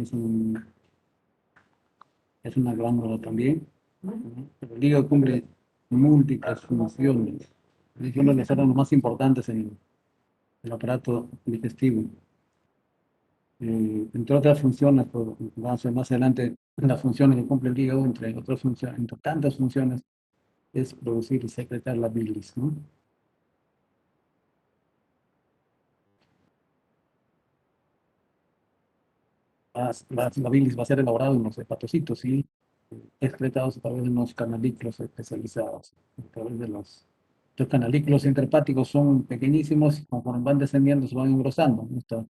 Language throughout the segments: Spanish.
es, un- es una glándula también. Pero el hígado cumple múltiples funciones. Es uno de los órganos más importantes en el aparato digestivo. Entre otras funciones, pues, vamos a ver más adelante las funciones que cumple el hígado, entre otras funciones, entre tantas funciones, es producir y secretar la bilis, ¿no? La bilis va a ser elaborada en los hepatocitos y excretados a través de unos canalículos especializados. A través de los canalículos interhepáticos son pequeñísimos y conforme van descendiendo se van engrosando, ¿no? Hasta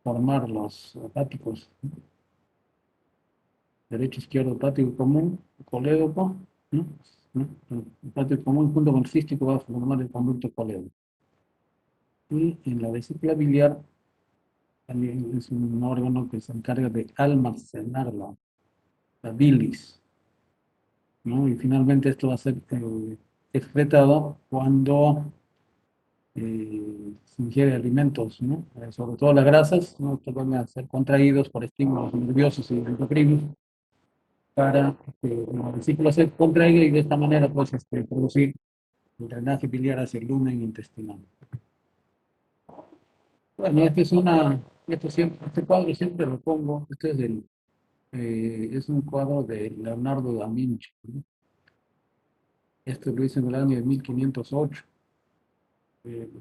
formar los hepáticos, derecho, izquierdo, hepático común, colédoco, ¿no? ¿no? El hepático común junto con el cístico va a formar el conducto colédoco. Y en la vesícula biliar también es un órgano que se encarga de almacenar la bilis, ¿no? Y finalmente esto va a ser excretado cuando se ingiere alimentos, ¿no? Sobre todo las grasas, ¿no? Que van a ser contraídos por estímulos nerviosos y endocrinos para que el ciclo se contraiga y de esta manera pues producir el drenaje biliar hacia el lumen intestinal. Bueno, este cuadro siempre lo pongo, es un cuadro de Leonardo da Vinci, ¿no? Esto lo hizo en el año de 1508.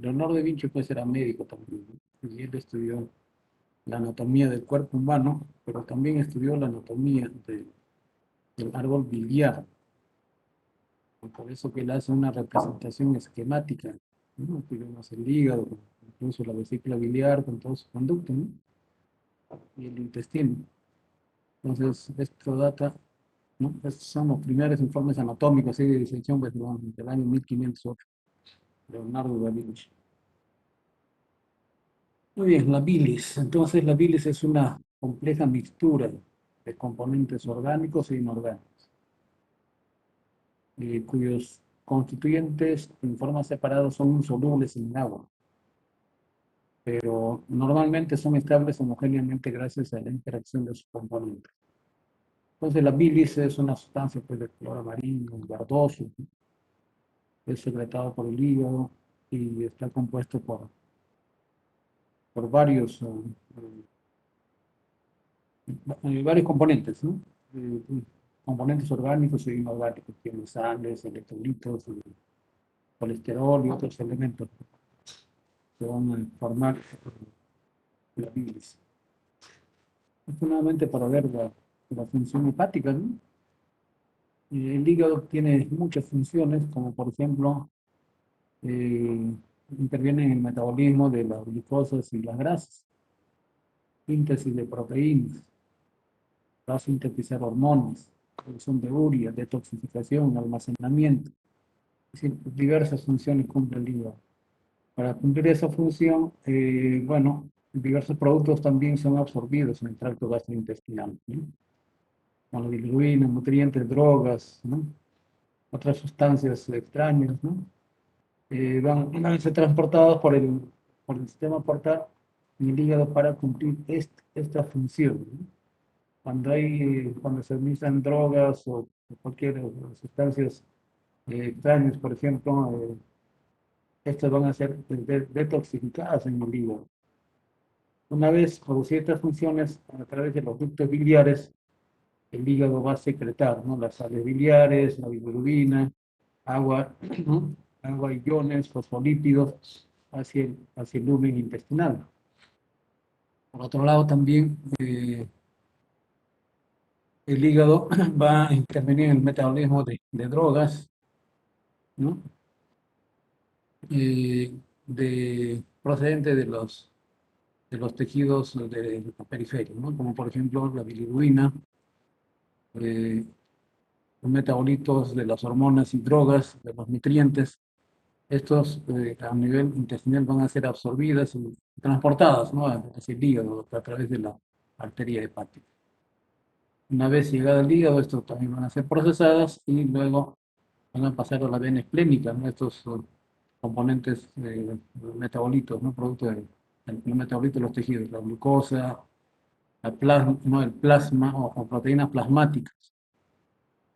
Leonardo da Vinci pues era médico también, ¿no? Y él estudió la anatomía del cuerpo humano, pero también estudió la anatomía del árbol biliar. Y por eso que él hace una representación esquemática, ¿no? Tenemos el hígado, incluso la vesícula biliar con todo su conducto, ¿no? Y el intestino. Entonces, esto data, ¿no? Estos son los primeros informes anatómicos y de disección pues, del año 1508, Leonardo da Vinci. Muy bien, la bilis. Entonces, la bilis es una compleja mixtura de componentes orgánicos e inorgánicos, cuyos constituyentes en forma separada son insolubles en agua, pero normalmente son estables homogéneamente gracias a la interacción de sus componentes. Entonces, la bilis es una sustancia pues, de color amarillo, verdoso, es secretado por el hígado y está compuesto por varios componentes, ¿no? Componentes orgánicos e inorgánicos, tiene sales, electrolitos, colesterol y otros elementos que van a formar la bilis. Nuevamente para ver la función hepática, ¿no? El hígado tiene muchas funciones, como por ejemplo, eh, interviene en el metabolismo de las glucosas y las grasas, síntesis de proteínas, va a sintetizar hormonas, producción de urea, detoxificación, almacenamiento, es decir, diversas funciones cumple el hígado. Para cumplir esa función, bueno, diversos productos también son absorbidos en el tracto gastrointestinal, ¿no? Como la bilirrubina, nutrientes, drogas, ¿no? Otras sustancias extrañas, ¿no? Van a ser transportados por el sistema portal en el hígado para cumplir esta función, ¿no? Cuando se administran drogas o cualquier sustancias extrañas, por ejemplo, estas van a ser detoxificadas en el hígado. Una vez producidas estas funciones a través de los ductos biliares, el hígado va a secretar, ¿no? Las sales biliares, la bilirrubina, agua, ¿no? Agua, iones, fosfolípidos hacia el lumen intestinal. Por otro lado, también el hígado va a intervenir en el metabolismo de drogas, ¿no? Eh, procedente de los tejidos de la periferia, ¿no? Como por ejemplo la bilirrubina, eh, los metabolitos de las hormonas y drogas, de los nutrientes. Estos a nivel intestinal van a ser absorbidas y transportadas, ¿no? Hacia el hígado a través de la arteria hepática. Una vez llegada al hígado, estos también van a ser procesadas y luego van a pasar a la vena esplénica, ¿no? Estos componentes metabolitos, ¿no? Producto el metabolito de los tejidos, la glucosa, el plasma, no, el plasma o proteínas plasmáticas.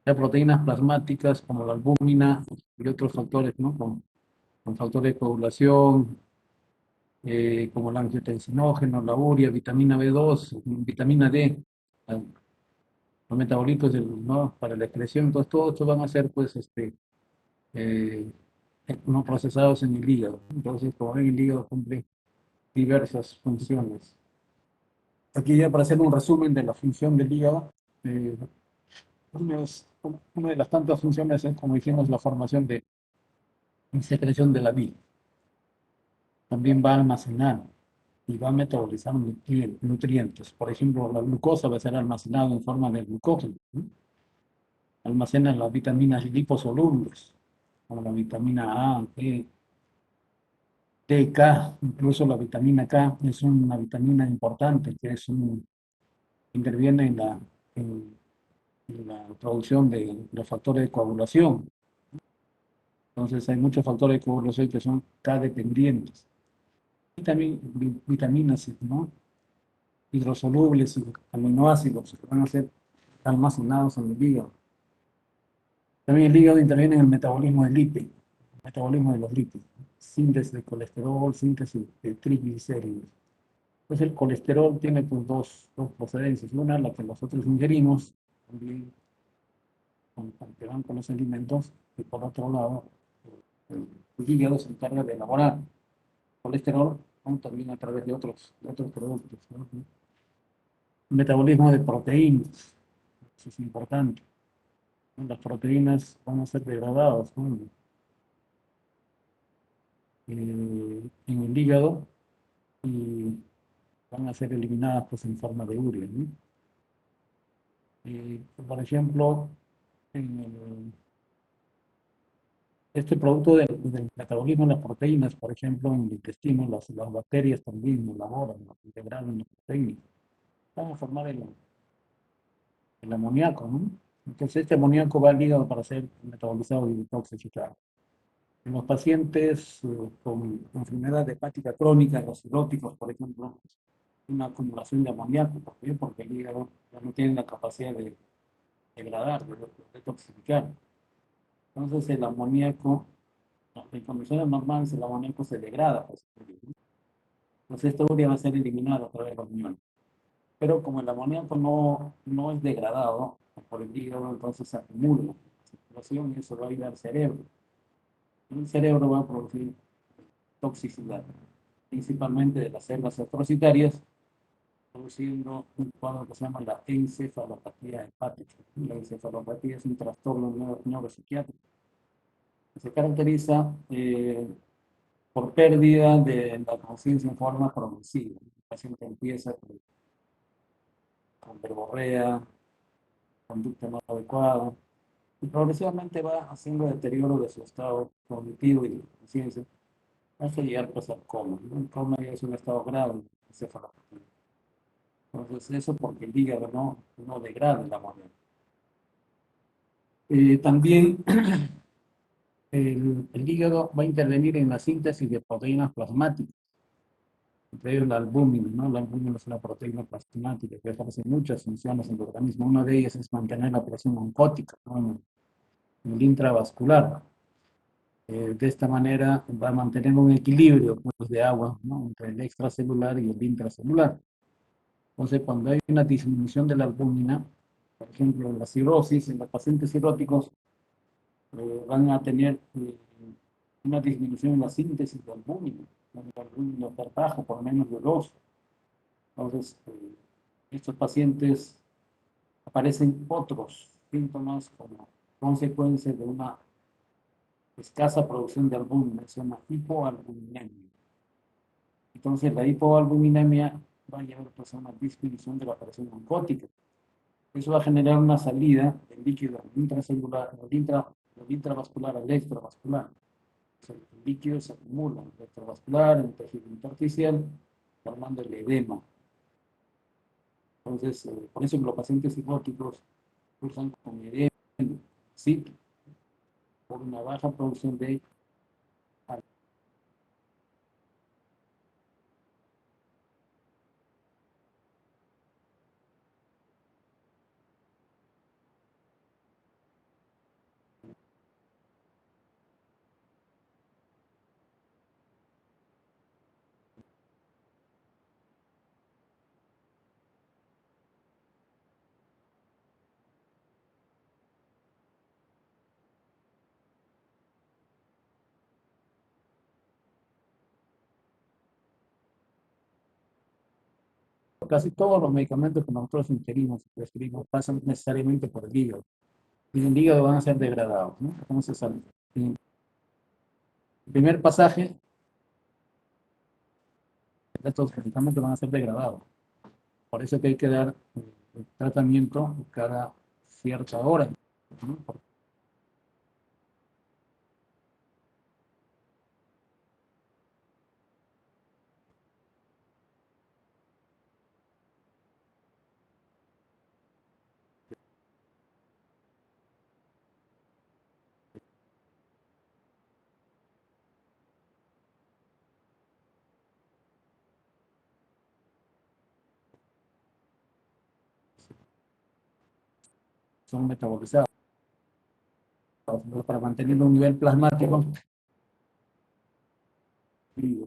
Hay proteínas plasmáticas como la albúmina y otros factores, ¿no? Con factores de coagulación, como el angiotensinógeno, la urea, vitamina B2, vitamina D, los metabolitos ¿no? Para la excreción. Entonces, todo esto van a ser, pues, eh, no procesados en el hígado. Entonces, como ven, el hígado cumple diversas funciones. Aquí ya para hacer un resumen de la función del hígado, eh, una de las tantas funciones es, como dijimos, la formación de secreción de la bile. También va a almacenar y va a metabolizar nutrientes. Por ejemplo, la glucosa va a ser almacenada en forma de glucógeno, ¿no? Almacena las vitaminas liposolubles, como la vitamina A, E, T, K, incluso la vitamina K es una vitamina importante que interviene en, en la producción de los factores de coagulación. Entonces hay muchos factores de coagulación que son K dependientes. Y también vitaminas, ¿no? Hidrosolubles y aminoácidos que van a ser almacenados en el hígado. También el hígado interviene en el metabolismo del lípido, el metabolismo de los lípidos, síntesis de colesterol, síntesis de triglicéridos. Pues el colesterol tiene pues, dos procedencias. Una, la que nosotros ingerimos, también que van con los alimentos, y por otro lado, el hígado se encarga de elaborar colesterol, ¿no? También a través de otros productos, ¿no? El metabolismo de proteínas, eso es importante. Las proteínas van a ser degradadas, ¿no? En el hígado y van a ser eliminadas pues, en forma de urea, ¿no? Por ejemplo, en este producto del metabolismo de las proteínas, por ejemplo, en el intestino, las bacterias también elaboran, integran las proteínas. Van a formar el amoníaco, ¿no? Entonces, este amoníaco va al hígado para ser metabolizado y detoxificado. En los pacientes con enfermedad hepática crónica, los cirróticos, por ejemplo, una acumulación de amoníaco. ¿Por qué? Porque el hígado ya no tiene la capacidad de degradar, de detoxificar. Entonces, el amoníaco, en condiciones normales, el amoníaco se degrada. Pues, entonces, esta urea va a ser eliminada a través de los riñones. Pero como el amoníaco no es degradado por el hígado, entonces se acumula en la circulación y eso va a ir al cerebro. El cerebro va a producir toxicidad, principalmente de las células atrocitarias, produciendo un cuadro que se llama la encefalopatía hepática. La encefalopatía es un trastorno neuropsiquiátrico que se caracteriza por pérdida de la conciencia en forma progresiva. El paciente empieza con verborrea, conducta no adecuada, y progresivamente va haciendo deterioro de su estado cognitivo y de conciencia hasta llegar pues, al coma, ¿no? El coma ya es un estado grave de encefalopatía. Entonces, eso porque el hígado no degrada el amonio. También el hígado va a intervenir en la síntesis de proteínas plasmáticas, entre ellas la albúmina, ¿no? La albúmina es una proteína plasmática que ejerce muchas funciones en el organismo. Una de ellas es mantener la presión oncótica, ¿no? En el intravascular. De esta manera va a mantener un equilibrio pues, de agua, ¿no? Entre el extracelular y el intracelular. Entonces, cuando hay una disminución de la albúmina, por ejemplo, en la cirrosis, en los pacientes cirróticos, van a tener una disminución en la síntesis de albúmina. El albúmina está bajo por menos de 2. Entonces, estos pacientes aparecen otros síntomas como consecuencia de una escasa producción de albúmina, se llama hipoalbuminemia. Entonces, la hipoalbuminemia va a llevar pues, a una disminución de la presión oncótica. Eso va a generar una salida del líquido intracelular, del intravascular al extravascular. El líquido se acumula en el extravascular, en el tejido intersticial, formando el edema. Entonces, por eso los pacientes psicóticos cursan con edema, ¿sí? Por una baja producción de casi todos los medicamentos que nosotros ingerimos y prescribimos pasan necesariamente por el hígado. Y en el hígado van a ser degradados, ¿no? Entonces, en el primer pasaje, estos medicamentos van a ser degradados. Por eso que hay que dar el tratamiento cada cierta hora, ¿no? Porque son metabolizados. Para mantener un nivel plasmático y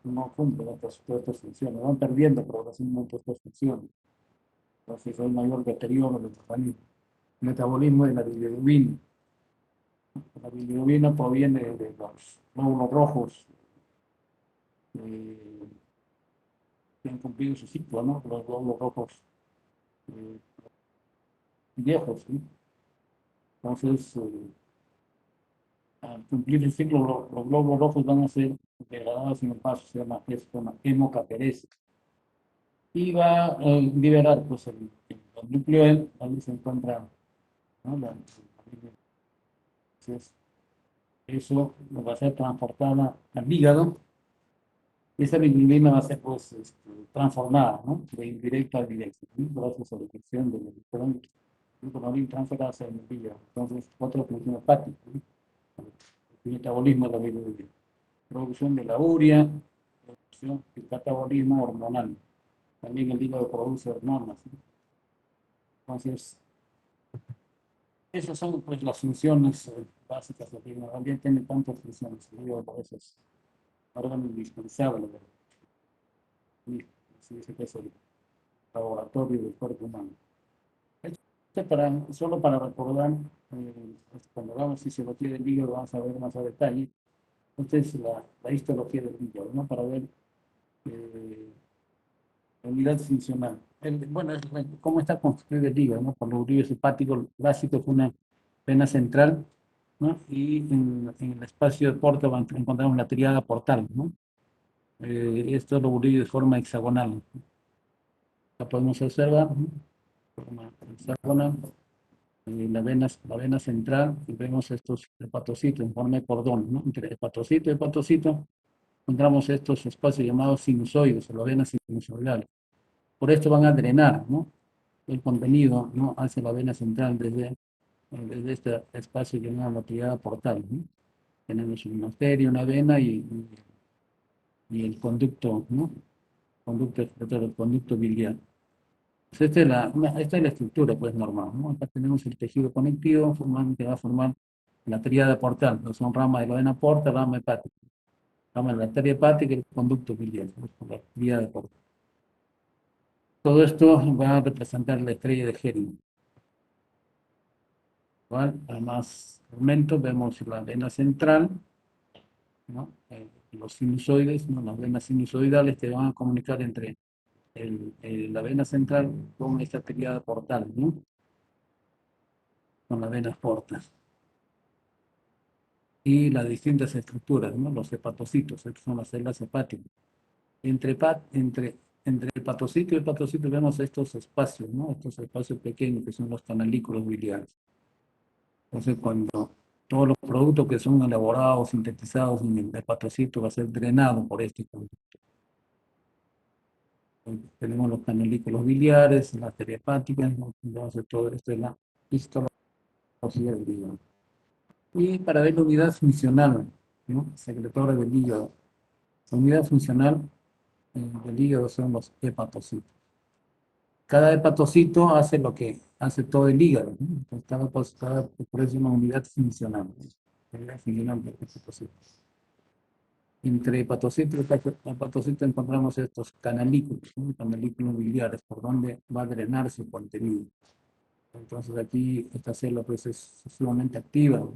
no cumplen estas funciones, van perdiendo progresivamente estas funciones. Entonces hay mayor deterioro del organismo. El metabolismo de la bilirrubina. La bilirrubina proviene de los glóbulos rojos eh, que han cumplido su ciclo, ¿no? Los glóbulos rojos eh, viejos, ¿sí? Entonces, al cumplir el ciclo, los glóbulos rojos van a ser degradados en el paso, se llama, es una hemocateresis. Y va a liberar pues, el núcleo N, donde se encuentra, ¿no? Entonces, eso va a ser transportada al hígado y esa bilirrubina va a ser pues, transformada, ¿no? De indirecta a directa, ¿sí? Gracias a la infección del electrón transferase en el hígado. Entonces, otra función hepática, ¿no? El metabolismo de la bilirrubina. Producción de la urea, producción del catabolismo hormonal. También el hígado produce hormonas, ¿sí? Entonces, esas son pues, las funciones básicas del hígado. También tiene tantas funciones. El hígado por eso es órgano indispensable. Y se dice que es el laboratorio del cuerpo humano. Solo para recordar, cuando hagamos fisiología del hígado, vamos a ver más a detalle. Esta es la histología del hígado, ¿no? Para ver eh, la unidad funcional. Bueno, cómo está construido el hígado, ¿no? Por los uribes hepáticos básicos, una vena central, ¿no? Y en el espacio de porta encontramos la triada portal, ¿no? Esto lo uribes de forma hexagonal. La podemos observar, ¿no? Forma hexagonal. La vena central y vemos estos hepatocitos en forma de cordón, ¿no? Entre hepatocito y hepatocito encontramos estos espacios llamados sinusoides o las venas sinusoidales. Por esto van a drenar, ¿no? El contenido, ¿no? Hacia la vena central desde este espacio llamado la triada portal, ¿no? Tenemos una arteria, una vena y el conducto, ¿no? El conducto biliar. Pues esta es la estructura pues, normal, ¿no? Acá tenemos el tejido conectivo que va a formar la tríada portal, que son ramas de la vena porta, rama hepática. Rama de la arteria hepática y el conducto biliar, ¿no? La tríada portal. Todo esto va a representar la estrella de Hering. Además, aumento, vemos la vena central, ¿no? Los sinusoides, ¿no? Las venas sinusoidales que van a comunicar entre la vena central con esta tríada portal, ¿no? Con las venas portas. Y las distintas estructuras, ¿no? Los hepatocitos, estas son las células hepáticas. Entre, entre hepatocito y hepatocito vemos estos espacios, ¿no? Estos espacios pequeños que son los canalículos biliares. Entonces, cuando todos los productos que son elaborados, sintetizados en el hepatocito va a ser drenado por este conducto. Tenemos los canalículos biliares, las arterias hepáticas, ¿no? Entonces todo esto es la histología del hígado. Y para ver la unidad funcional, ¿no? Secretoria del hígado. La unidad funcional del hígado son los hepatocitos. Cada hepatocito hace lo que hace todo el hígado, ¿no? Entonces, por eso es una unidad funcional. Unidad funcional del hepatocito. Entre hepatocito y hepatocito encontramos estos canalículos, ¿no? Canalículos biliares, por donde va a drenar su contenido. Entonces aquí esta célula pues, es sumamente activa, ¿no?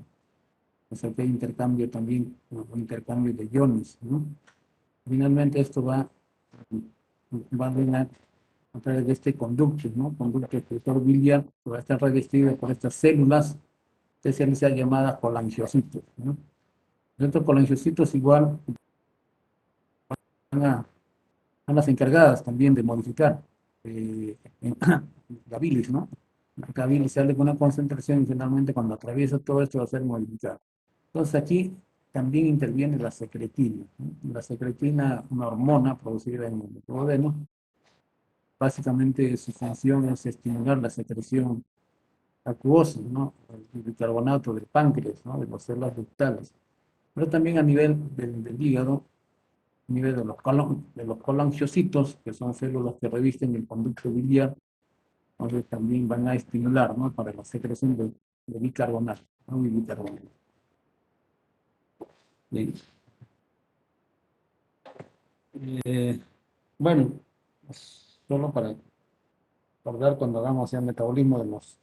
O sea que hay intercambio también, un intercambio de iones, ¿no? Finalmente esto va a ordenar a través de este conducto, ¿no? Conducto excretor biliar, que va a estar revestido por estas células especializadas llamadas colangiocitos, ¿no? Estos colangiocitos igual van a, son las encargadas también de modificar la bilis, ¿no? La bilis sale con una concentración y finalmente cuando atraviesa todo esto va a ser modificado. Entonces aquí también interviene la secretina, ¿no? La secretina, una hormona producida en el duodeno, básicamente su función es estimular la secreción acuosa, ¿no? El bicarbonato del páncreas, ¿no? De las células ductales. Pero también a nivel del hígado, a nivel de los colangiocitos, que son células que revisten el conducto biliar, entonces también van a estimular, ¿no? Para la secreción de bicarbonato, ¿no? Y bicarbonato. Bien. Eh, bueno, solo para recordar cuando hagamos el metabolismo de los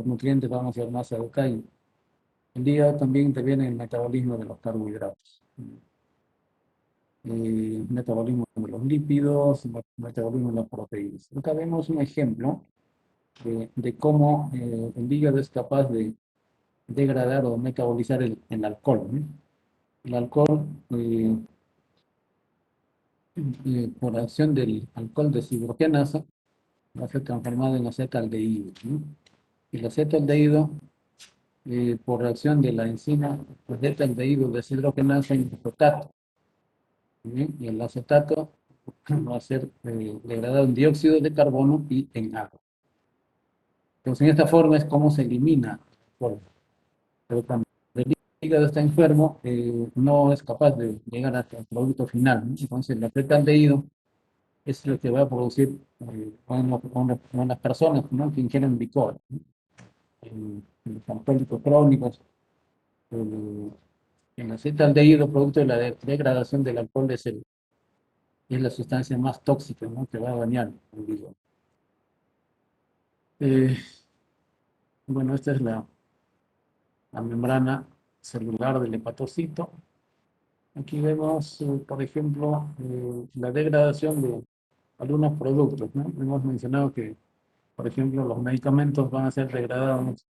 nutrientes, vamos a ir más a detalle. El hígado también interviene en el metabolismo de los carbohidratos, metabolismo de los lípidos, metabolismo de las proteínas. Acá vemos un ejemplo de cómo el hígado es capaz de degradar o metabolizar el alcohol, ¿no? El alcohol, por acción del alcohol deshidrogenasa, va a ser transformado en acetaldehído, ¿no? El acetaldehído, por reacción de la enzima acetaldehído deshidrogenasa en acetato, ¿sí? Y el acetato va a ser degradado en dióxido de carbono y en agua. Entonces, en esta forma es como se elimina el alcohol. Pero cuando el hígado está enfermo, no es capaz de llegar hasta el producto final, ¿no? Entonces, el acetaldehído es lo que va a producir con las personas, ¿no? Que ingieren licor, ¿no? Los alcohólicos crónicos, el, el acetaldehído, producto de la degradación del alcohol, es la sustancia más tóxica, ¿no? Que va a dañar el hígado. Eh, bueno, esta es la membrana celular del hepatocito. Aquí vemos, por ejemplo, la degradación de algunos productos, ¿no? Hemos mencionado que, por ejemplo, los medicamentos van a ser degradados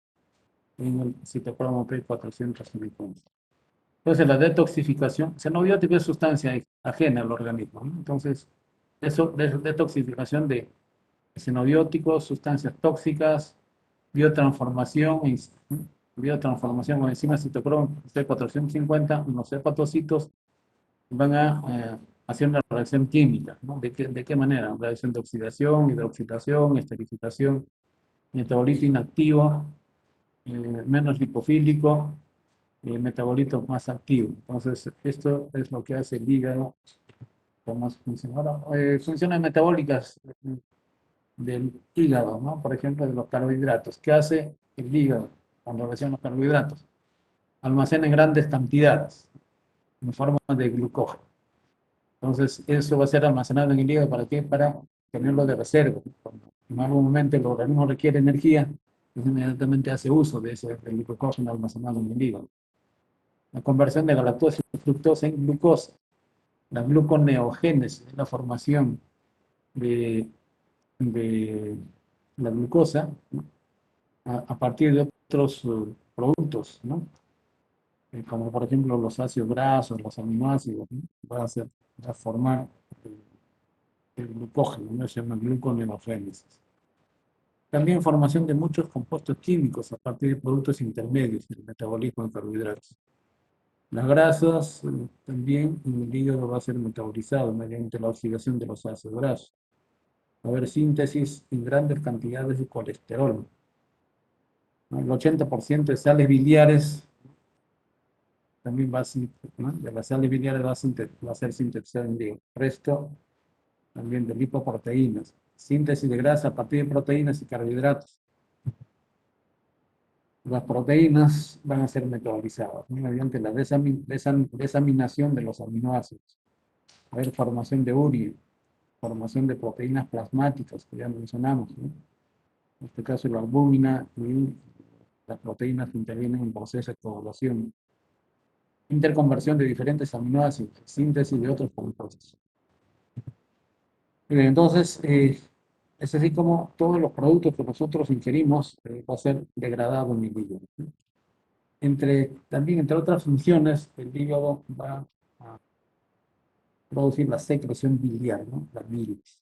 en el citocromo P450. Entonces, la detoxificación, xenobiótico es sustancia ajena al organismo, ¿no? Entonces, eso es detoxificación de xenobióticos, sustancias tóxicas, biotransformación, biotransformación con enzimas citocromo P450, los hepatocitos van a hacer una reacción química, ¿no? De qué manera? Reacción de oxidación, hidroxilación, esterificación, metabolito inactivo, menos lipofílico, metabolito más activo. Entonces, esto es lo que hace el hígado. ¿Cómo funciona? Ahora, funciones metabólicas del hígado, ¿no? Por ejemplo, de los carbohidratos. ¿Qué hace el hígado con relación a los carbohidratos? Almacena en grandes cantidades, en forma de glucógeno. Entonces, eso va a ser almacenado en el hígado, ¿para qué? Para tenerlo de reserva. Cuando en algún momento el organismo requiere energía, pues inmediatamente hace uso de ese del glucógeno almacenado en el hígado. La conversión de galactosa y fructosa en glucosa. La gluconeogénesis, la formación de, de la glucosa, ¿no? A partir de otros productos, ¿no? Como por ejemplo los ácidos grasos, los aminoácidos, ¿no? Va a formar el glucógeno, ¿no? Se llama gluconeogénesis. También formación de muchos compuestos químicos a partir de productos intermedios del metabolismo de carbohidratos. Las grasas también en el hígado va a ser metabolizado mediante la oxidación de los ácidos grasos. Va a haber síntesis en grandes cantidades de colesterol, ¿no? El 80% de sales biliares también va a, ¿no? De las sales biliares va a ser sintetizada en el hígado. El resto también de lipoproteínas. Síntesis de grasa a partir de proteínas y carbohidratos. Las proteínas van a ser metabolizadas, ¿no? Mediante la desaminación de los aminoácidos. Va a haber formación de urea, formación de proteínas plasmáticas, que ya mencionamos, ¿no? En este caso la albúmina y las proteínas que intervienen en el proceso de coagulación. interconversión de diferentes aminoácidos, síntesis de otros compuestos. Entonces, es así como todos los productos que nosotros ingerimos va a ser degradado en el hígado. También, entre otras funciones, el hígado va a producir la secreción biliar, ¿no? La bilis.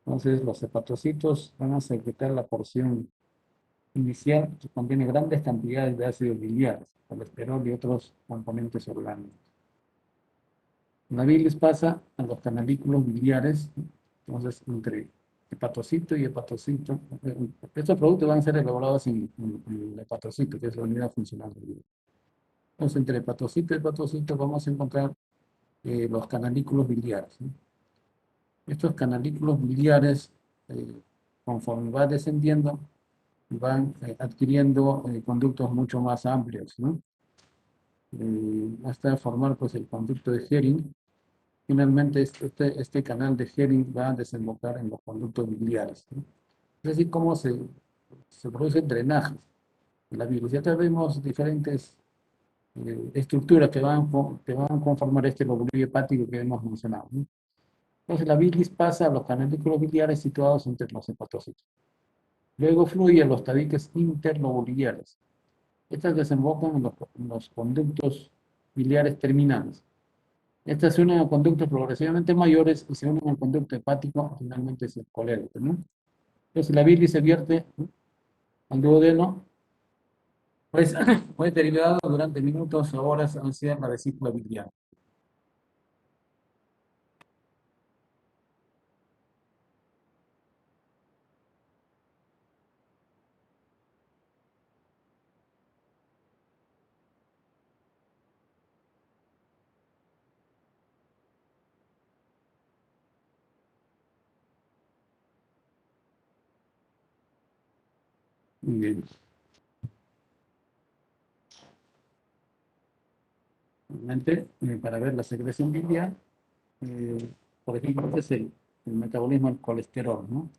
Entonces, los hepatocitos van a secretar la porción inicial que contiene grandes cantidades de ácidos biliares, colesterol y otros componentes orgánicos. La bilis pasa a los canalículos biliares, ¿no? Entonces, entre hepatocito y hepatocito, estos productos van a ser elaborados en el hepatocito, que es la unidad funcional del hígado. Entonces, entre hepatocito y hepatocito vamos a encontrar los canalículos biliares, ¿no? Estos canalículos biliares, conforme va descendiendo, van adquiriendo conductos mucho más amplios, ¿no? Hasta formar pues el conducto de Hering. Finalmente este canal de Hering va a desembocar en los conductos biliares, ¿no? Es así como se produce drenaje de la bilis. Ya tenemos diferentes estructuras que van a conformar este lobulillo hepático que hemos mencionado, ¿no? Entonces la bilis pasa a los canalículos biliares situados entre los hepatocitos. Luego fluye a los tabiques interlobulares. Estas desembocan en los conductos biliares terminales. Estas se unen a conductos progresivamente mayores y se unen al conducto hepático, finalmente es el colérico, ¿no? Entonces la bilis se vierte, ¿no?, al duodeno, pues fue derivado durante minutos o horas hacia la vesícula biliar. Muy bien. Realmente, para ver la secreción biliar, por ejemplo, este es el metabolismo del colesterol, ¿no?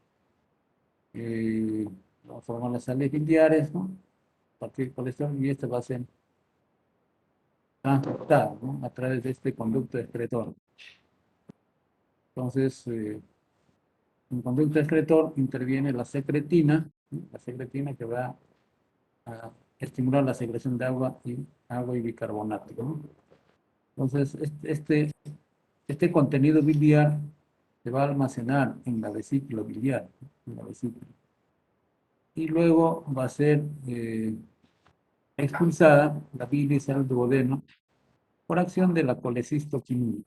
Vamos a formar las sales biliares, ¿no? A partir del colesterol, y este va a ser transportado, ¿no?, a través de este conducto excretor. Entonces, en el conducto excretor interviene la secretina, ¿no?, la secretina que va a estimular la secreción de agua y bicarbonato, ¿no? Entonces, este contenido biliar se va a almacenar en la vesícula biliar, ¿no?, en la vesícula. Y luego va a ser expulsada la bilis al duodeno por acción de la colecistoquinina.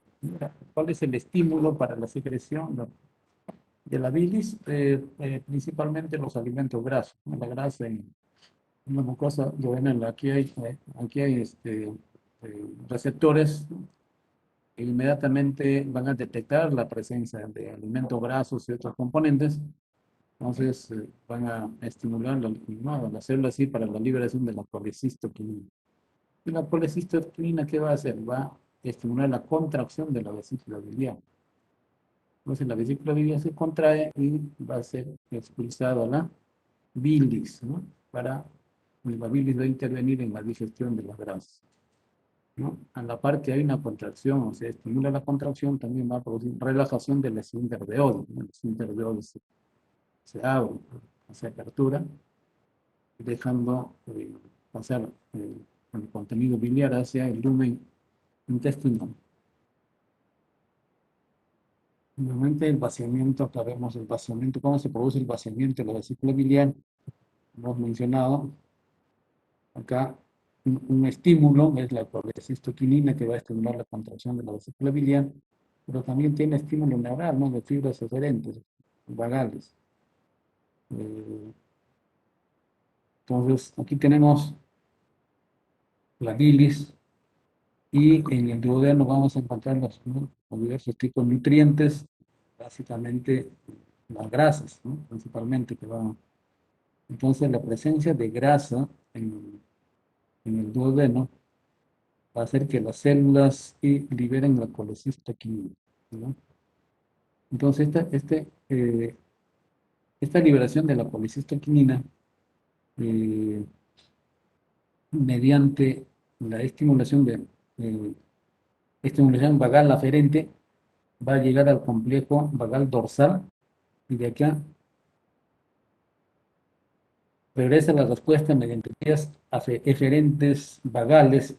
¿Cuál es el estímulo para la secreción de la bilis? Principalmente los alimentos grasos, ¿no? La grasa en la mucosa duodenal. Aquí hay receptores, ¿no?, que inmediatamente van a detectar la presencia de alimentos grasos y otros componentes. Entonces van a estimular la célula así para la liberación de la colecistoquinina. Y la colecistoquinina, ¿qué va a hacer? Va a estimular la contracción de la vesícula biliar. Entonces la vesícula biliar se contrae y va a ser expulsada la bilis, ¿no? La bilis va a intervenir en la digestión de las grasas, ¿no? A la par que hay una contracción, o sea, estimula la contracción, también va a producir relajación del esfínter de Oddi, ¿no? El esfínter de Oddi se abre, hacia apertura, dejando pasar el contenido biliar hacia el lumen intestinal. Nuevamente el vaciamiento, acá vemos el vaciamiento, cómo se produce el vaciamiento de la vesícula biliar. Hemos mencionado acá un estímulo, es la colecistoquinina, que va a estimular la contracción de la vesícula biliar, pero también tiene estímulo neural, ¿no?, de fibras eferentes, vagales. Entonces, aquí tenemos la bilis, y en el duodeno vamos a encontrar ¿no?, los diversos tipos de nutrientes, básicamente las grasas, ¿no?, principalmente que van. Entonces, la presencia de grasa en el duodeno va a hacer que las células liberen la colecistoquinina, ¿no? Entonces, esta liberación de la colecistoquinina, mediante la estimulación eh, estimulación vagal aferente va a llegar al complejo vagal dorsal y de acá regresa la respuesta mediante vías eferentes vagales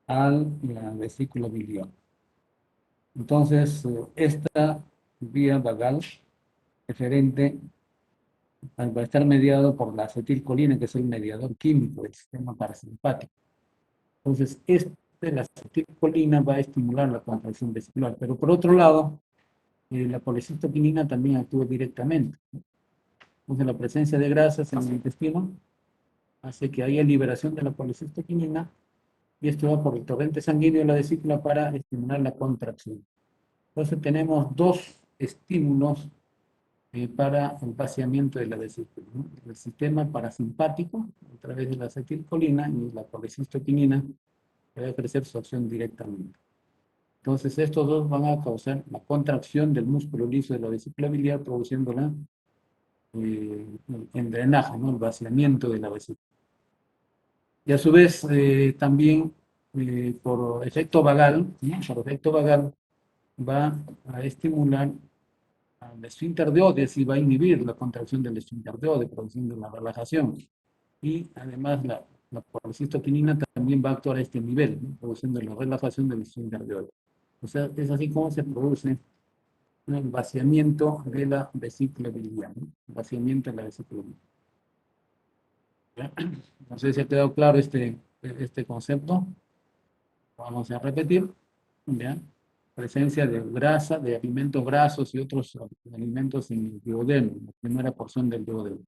a la vesícula biliar. Entonces, esta vía vagal eferente va a estar mediado por la acetilcolina, que es el mediador químico del sistema parasimpático. Entonces, la acetilcolina va a estimular la contracción vesicular, pero por otro lado, la colecistoquinina también actúa directamente. Entonces, la presencia de grasas en el intestino hace que haya liberación de la colecistoquinina y esto va por el torrente sanguíneo de la vesícula para estimular la contracción. Entonces, tenemos dos estímulos para el vaciamiento de la vesícula, ¿no? El sistema parasimpático, a través de la acetilcolina, y la colecistoquinina, que va a ejercer su acción directamente. Entonces, estos dos van a causar la contracción del músculo liso de la vesícula biliar, produciendo el drenaje, ¿no? El vaciamiento de la vesícula. Y a su vez, también por efecto vagal, ¿no? Por efecto vagal, va a estimular al esfínter de Odes y va a inhibir la contracción del esfínter de Odes, produciendo la relajación. Y además, la colecistoquinina también va a actuar a este nivel, ¿no? Produciendo la relajación del esfínter de Odes. O sea, es así como se produce, ¿no? El vaciamiento de la vesícula biliar, ¿no? El vaciamiento de la vesícula biliar. No sé si ha quedado claro este concepto. Vamos a repetir. ¿Ya? Presencia de grasa, de alimentos grasos y otros alimentos en el duodeno, en la primera porción del duodeno.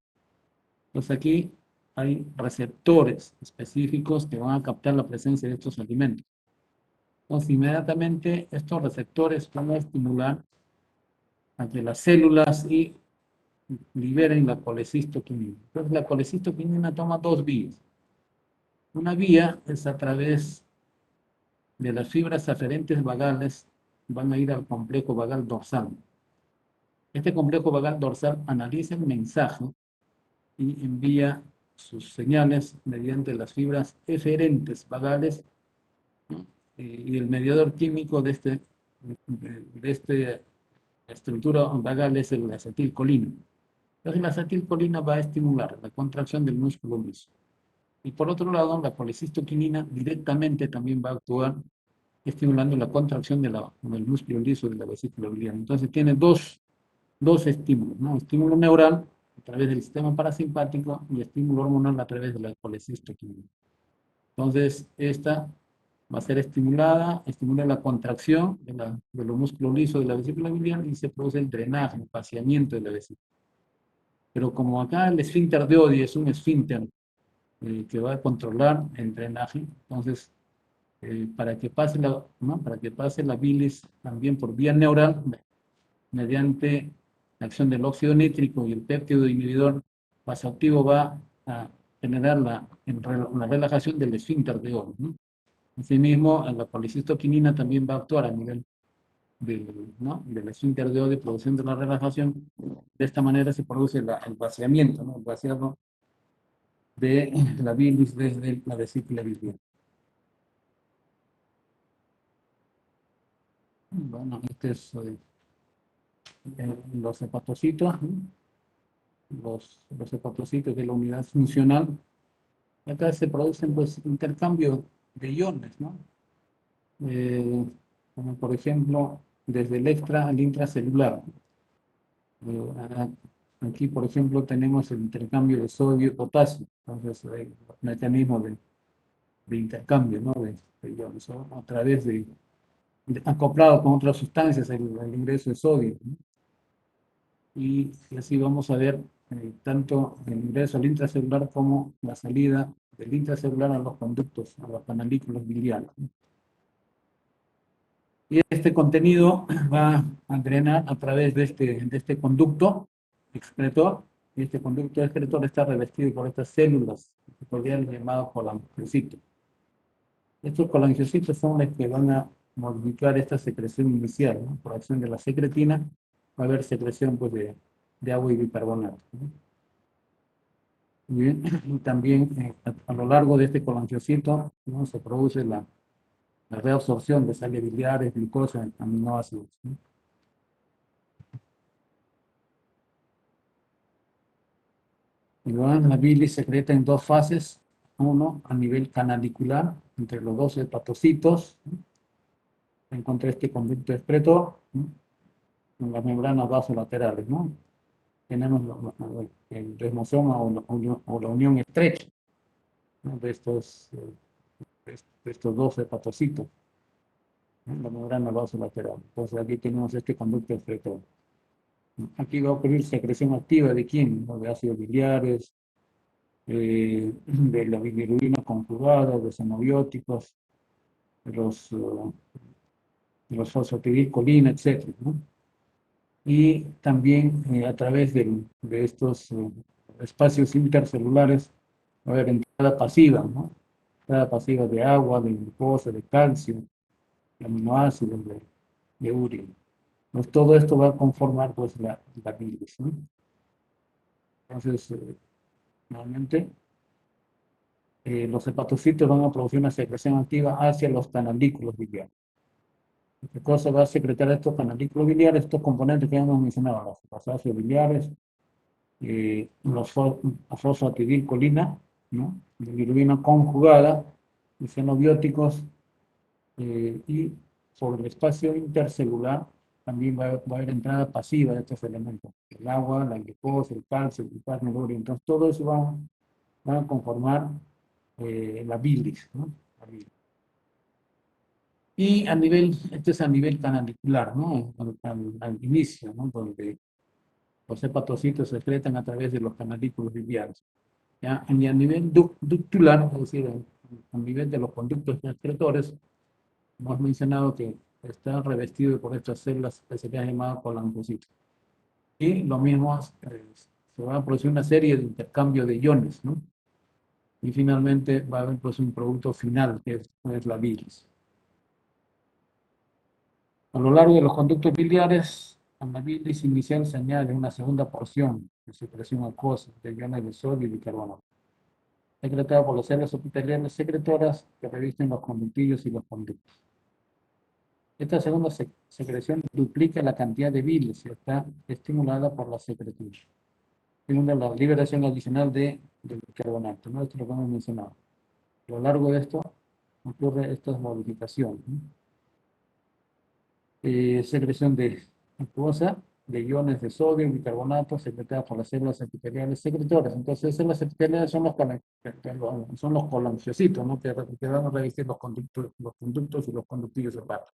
Entonces aquí hay receptores específicos que van a captar la presencia de estos alimentos. Entonces inmediatamente estos receptores van a estimular a que las células y liberen la colecistoquinina. Entonces la colecistoquinina toma dos vías. Una vía es a través de las fibras aferentes vagales, van a ir al complejo vagal dorsal. Este complejo vagal dorsal analiza el mensaje y envía sus señales mediante las fibras eferentes vagales, ¿no? Y el mediador químico de esta estructura vagal es el acetilcolina. Entonces la acetilcolina va a estimular la contracción del músculo liso. Y por otro lado, la colecistoquinina directamente también va a actuar estimulando la contracción del músculo liso de la vesícula biliar. Entonces tiene dos estímulos, ¿no? Estímulo neural a través del sistema parasimpático y estímulo hormonal a través de la colecistoquinina. Entonces, esta va a ser estimula la contracción de los músculos lisos de la vesícula biliar y se produce el drenaje, el vaciamiento de la vesícula. Pero como acá el esfínter de Oddi es un esfínter que va a controlar el drenaje, entonces para que pase ¿no? Para que pase la bilis también por vía neural, mediante la acción del óxido nítrico y el péptido inhibidor vasoactivo va a generar la relajación del esfínter de Oddi, ¿no? Asimismo, la colecistoquinina también va a actuar a nivel ¿no? del esfínter de Oddi, produciendo la relajación. De esta manera se produce el vaciamiento, ¿no? El vaciado de la bilis desde la vesícula biliar. Bueno, este es los hepatocitos, ¿no? Los hepatocitos de la unidad funcional. Acá se producen pues intercambio de iones, ¿no? Como por ejemplo, desde el extra al intracelular. Eh, Aquí, por ejemplo, tenemos el intercambio de sodio y potasio. Entonces, hay mecanismo de intercambio, ¿no? De iones, ¿no? A través acoplado con otras sustancias, el ingreso de sodio, ¿no? Y así vamos a ver tanto el ingreso al intracelular como la salida del intracelular a los conductos, a los canalículos biliares. Y este contenido va a drenar a través de este conducto excretor, y este conducto excretor está revestido por estas células epiteliales llamadas colangiocitos. Estos colangiocitos son los que van a modificar esta secreción inicial, ¿no? Por acción de la secretina, va a haber secreción pues, de agua y bicarbonato, ¿no? Bien, y también a lo largo de este colangiocito, ¿no? Se produce la reabsorción de sales biliares, glucosa, aminoácidos, ¿no? Igual, la bilis se secreta en dos fases. Uno, a nivel canalicular, entre los dos hepatocitos, ¿no? Se encuentra este conducto excretor, ¿no? En las membranas vasolaterales, ¿no? Tenemos el desmosoma o la unión estrecha, ¿no? De estos dos hepatocitos, ¿no? La membrana vasolateral. Entonces aquí tenemos este conducto excretor. Aquí va a ocurrir secreción activa de quién, ¿no? De ácidos biliares, de la bilirrubina conjugada, de xenobióticos, de los fosfatidilcolina, etcétera, ¿no? Y también a través de estos espacios intercelulares va a haber entrada pasiva, ¿no? Entrada pasiva de agua, de glucosa, de calcio, de aminoácidos, de urea. Pues todo esto va a conformar pues la bilis, ¿no? Entonces, normalmente los hepatocitos van a producir una secreción activa hacia los canalículos biliares. ¿Qué cosa va a secretar estos canalículos biliares? Estos componentes que hemos mencionado, los ácidos biliares, los fosfatidilcolina, ¿no? Bilirrubina conjugada, y xenobióticos, y por el espacio intercelular también va a haber entrada pasiva de estos elementos, el agua, la glucosa, el calcio, el glutamato, el urea. Entonces todo eso va a conformar la bilis, ¿no? La bilis. Y esto es a nivel canalicular, ¿no? Al inicio, ¿no? Donde los hepatocitos se secretan a través de los canalículos biliares. ¿Ya? Y a nivel ductular, es decir, a nivel de los conductos excretores, hemos mencionado que está revestido por estas células que se llaman llamadas colangocitos. Y lo mismo, se va a producir una serie de intercambio de iones, ¿no? Y finalmente va a haber pues un producto final, que es la bilis. A lo largo de los conductos biliares, a la bilis inicial se añade una segunda porción de secreción acuosa de iones de sodio y bicarbonato, secretada por las células epiteliales secretoras que revisten los conductillos y los conductos. Esta segunda secreción duplica la cantidad de bilis y está estimulada por la secreción. Segunda, la liberación adicional de bicarbonato, ¿no? Esto lo hemos mencionado. A lo largo de esto ocurre estas modificaciones, ¿no? Secreción de acuosa, de iones de sodio y bicarbonato secretada por las células epiteliales secretoras. Entonces, células epiteliales son los colangocitos, ¿no? Que van a revestir los conductos y los conductillos hepáticos.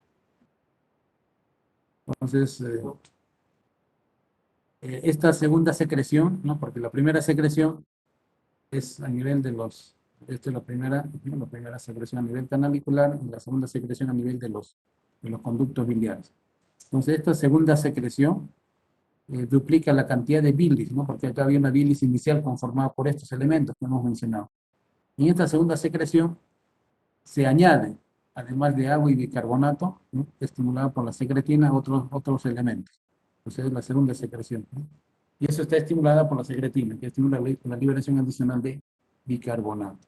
Entonces, esta segunda secreción, ¿no? Porque la primera secreción es a nivel esta es la primera secreción a nivel canalicular y la segunda secreción a nivel de los conductos biliares. Entonces, esta segunda secreción duplica la cantidad de bilis, ¿no? Porque acá había una bilis inicial conformada por estos elementos que hemos mencionado. En esta segunda secreción se añade, además de agua y bicarbonato, ¿no? Estimulado por la secretina, otros elementos. Entonces, es la segunda secreción, ¿no? Y eso está estimulada por la secretina, que estimula la liberación adicional de bicarbonato.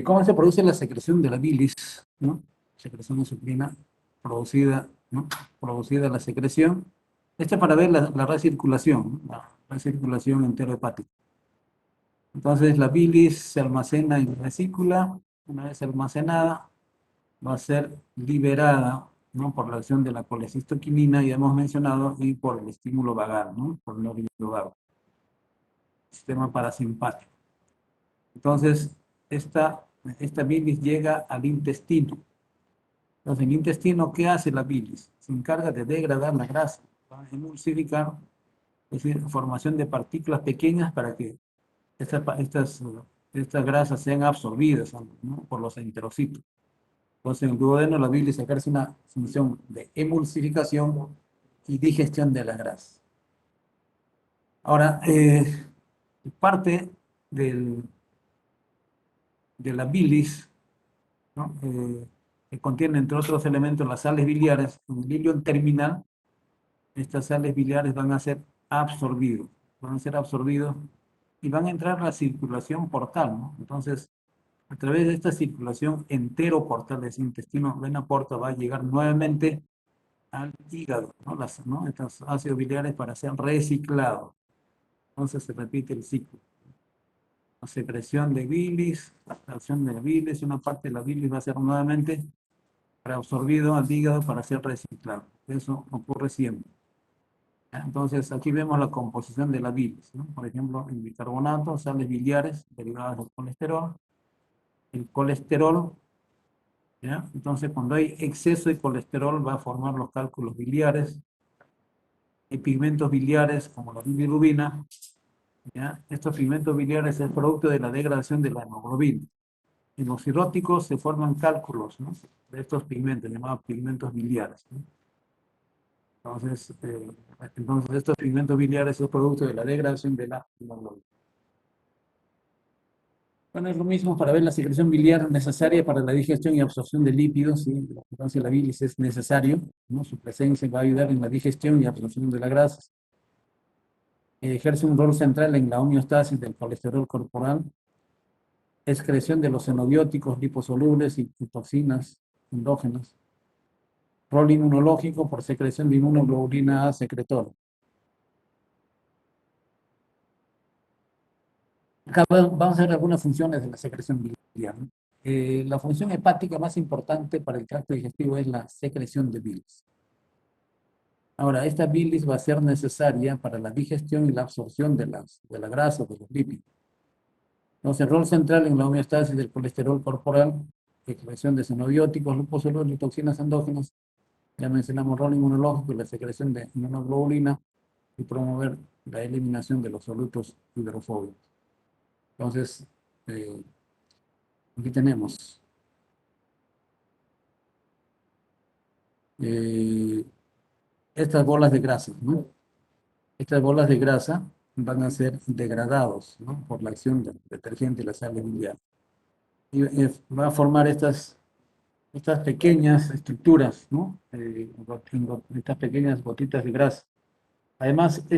¿Cómo se produce la secreción de la bilis, ¿no? Secreción insulina producida, ¿no? Producida la secreción. Esto es para ver la recirculación, ¿no? La recirculación enterohepática. Entonces, la bilis se almacena en la vesícula. Una vez almacenada, va a ser liberada, ¿no? Por la acción de la colecistoquinina, ya hemos mencionado, y por el estímulo vagal, ¿no? Por el nervio vago, sistema parasimpático. Entonces, esta bilis llega al intestino. Entonces, el intestino, ¿qué hace la bilis? Se encarga de degradar la grasa, va a emulsificar, es decir, formación de partículas pequeñas para que estas grasas sean absorbidas, ¿no? Por los enterocitos. Entonces, en el duodeno, la bilis ejerce una función de emulsificación y digestión de las grasas. Ahora, parte del, de la bilis, ¿no? Que contiene, entre otros elementos, las sales biliares. En el ilion terminal, estas sales biliares van a ser absorbidos. Van a ser absorbidos y van a entrar a la circulación portal, ¿no? Entonces, a través de esta circulación entero-portal, de intestino, vena porta, va a llegar nuevamente al hígado, ¿no? Estos ácidos biliares para ser reciclados. Entonces se repite el ciclo. La secreción de bilis, la acción de la bilis, una parte de la bilis va a ser nuevamente reabsorbido al hígado para ser reciclado. Eso ocurre siempre. Entonces aquí vemos la composición de la bilis, ¿no? Por ejemplo, el bicarbonato, sales biliares derivadas del colesterol. El colesterol, ¿ya? Entonces cuando hay exceso de colesterol va a formar los cálculos biliares, y pigmentos biliares como la bilirrubina, ¿ya? Estos pigmentos biliares es producto de la degradación de la hemoglobina. En los cirróticos se forman cálculos, ¿no?, de estos pigmentos, llamados pigmentos biliares, ¿no? Entonces, estos pigmentos biliares son producto de la degradación de la hemoglobina. Bueno, es lo mismo para ver la secreción biliar necesaria para la digestión y absorción de lípidos, ¿sí? Entonces la bilis es necesario, ¿no? Su presencia va a ayudar en la digestión y absorción de las grasas. Ejerce un rol central en la homeostasis del colesterol corporal, excreción de los xenobióticos liposolubles y toxinas endógenas, rol inmunológico por secreción de inmunoglobulina A secretora. Acá vamos a ver algunas funciones de la secreción biliar, ¿no? La función hepática más importante para el tracto digestivo es la secreción de bilis. Ahora, esta bilis va a ser necesaria para la digestión y la absorción de la grasa, de los lípidos. Entonces, el rol central en la homeostasis del colesterol corporal, excreción de xenobióticos, liposolubles y toxinas endógenas. Ya mencionamos rol inmunológico y la secreción de inmunoglobulina y promover la eliminación de los solutos hidrofóbicos. Entonces, aquí tenemos estas bolas de grasa, ¿no? Estas bolas de grasa van a ser degradados, ¿no?, por la acción del detergente y la sal biliar. Y va a formar estas pequeñas estructuras, ¿no? Estas pequeñas gotitas de grasa. Además, eh,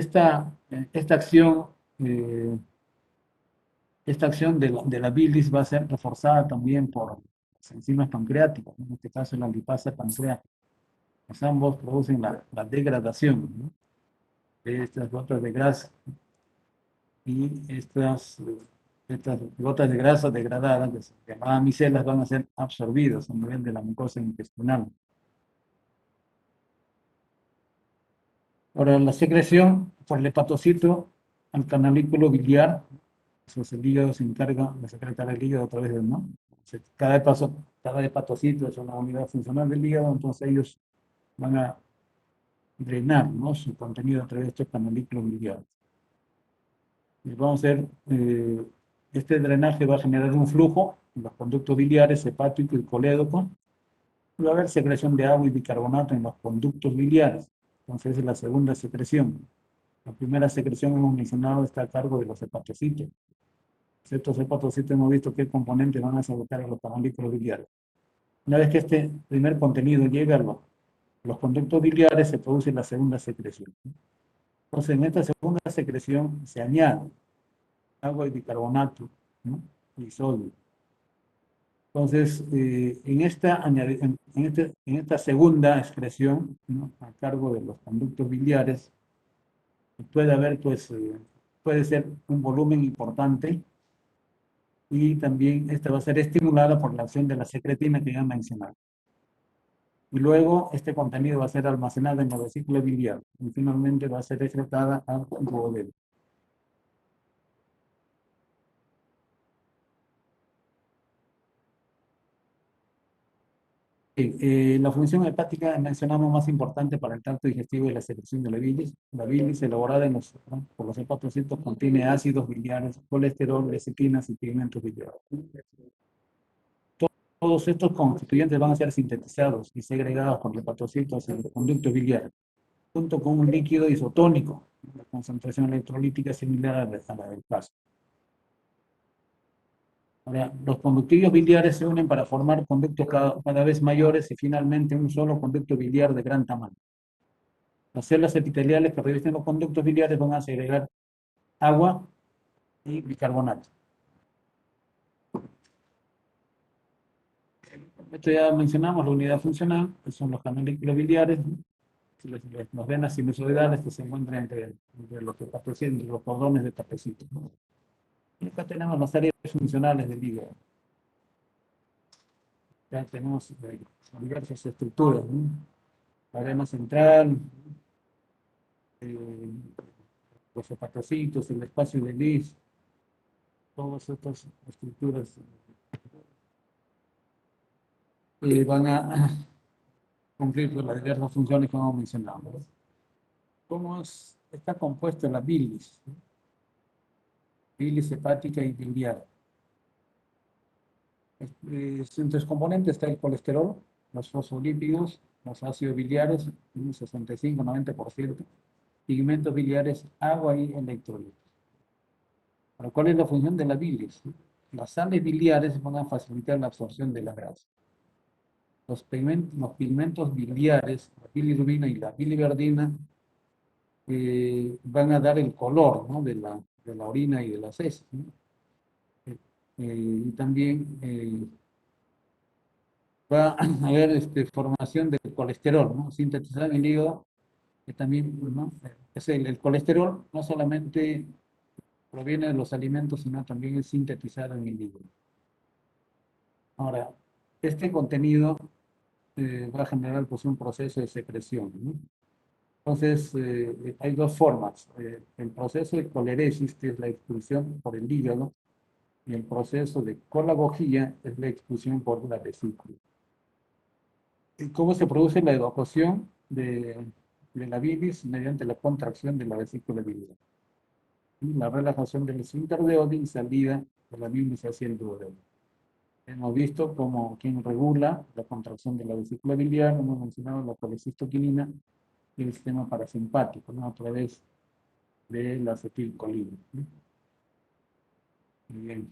esta acción de la bilis va a ser reforzada también por las enzimas pancreáticas, ¿no? En este caso la lipasa pancreática. Pues ambos producen la degradación, ¿no?, de estas gotas de grasa, y estas gotas de grasa degradadas, que se llamadas micelas, van a ser absorbidas a nivel de la mucosa intestinal. Ahora, la secreción por el hepatocito al canalículo biliar, entonces el hígado se encarga de secretar el hígado a través del, ¿no? Cada hepatocito es una unidad funcional del hígado, entonces ellos van a drenar, ¿no?, su contenido a través de estos canalículos biliares. Y vamos a ver, este drenaje va a generar un flujo en los conductos biliares, hepático y colédoco. Va a haber secreción de agua y bicarbonato en los conductos biliares. Entonces es la segunda secreción. La primera secreción, hemos mencionado, está a cargo de los hepatocitos. Estos hepatocitos hemos visto qué componentes van a secretar a los canalículos biliares. Una vez que este primer contenido llega a los conductos biliares, se produce la segunda secreción. Entonces, en esta segunda secreción se añade agua y bicarbonato, ¿no?, y sodio. Entonces, en esta segunda excreción, ¿no?, a cargo de los conductos biliares, puede ser un volumen importante, y también esta va a ser estimulada por la acción de la secretina que ya mencionado. Y luego este contenido va a ser almacenado en la vesícula biliar y finalmente va a ser excretada al duodeno. La función hepática mencionamos más importante para el tracto digestivo y la secreción de la bilis. La bilis elaborada por los hepatocitos contiene ácidos biliares, colesterol, lecitinas y pigmentos biliares. Todos estos constituyentes van a ser sintetizados y segregados por los hepatocitos en los conductos biliares, junto con un líquido isotónico, la concentración electrolítica similar a la del plasma. Ahora, los conductillos biliares se unen para formar conductos cada vez mayores y finalmente un solo conducto biliar de gran tamaño. Las células epiteliales que revisten los conductos biliares van a segregar agua y bicarbonato. Esto ya mencionamos, la unidad funcional, que son los canales biliares, ¿no? Las venas sinusoidales que se encuentran entre los tapecitos, los cordones de tapecitos, ¿no? Y acá tenemos las áreas funcionales del hígado. Ya tenemos diversas estructuras, ¿no? La vena central, eh, los hepatocitos, el espacio de Lis, todas estas estructuras van a cumplir con las diversas funciones que hemos mencionado, ¿no? ¿Cómo está compuesta la bilis? Bilis hepática y biliar. Entre los componentes está el colesterol, los fosfolípidos, los ácidos biliares, un 65-90%, pigmentos biliares, agua y electrolitos. Pero ¿cuál es la función de la bilis? Las sales biliares van a facilitar la absorción de la grasa. Los pigmentos biliares, la bilirrubina y la biliverdina, van a dar el color, ¿no?, de la orina y de las heces, ¿no? Y también va a haber formación de colesterol, ¿no?, sintetizado en el hígado, que también, ¿no?, es el colesterol no solamente proviene de los alimentos, sino también es sintetizado en el hígado. Ahora, este contenido va a generar pues un proceso de secreción, ¿no? Entonces, hay dos formas. El proceso de coleresis, que es la expulsión por el hígado, y el proceso de colagogía es la expulsión por la vesícula. ¿Y cómo se produce la evacuación de la bilis? Mediante la contracción de la vesícula biliar y la relajación del esfínter de Oddi y salida de la bilis hacia el duodeno. Hemos visto cómo quien regula la contracción de la vesícula biliar, hemos mencionado la colecistoquinina y el sistema parasimpático, ¿no?, a través de la acetilcolina, ¿no? Bien.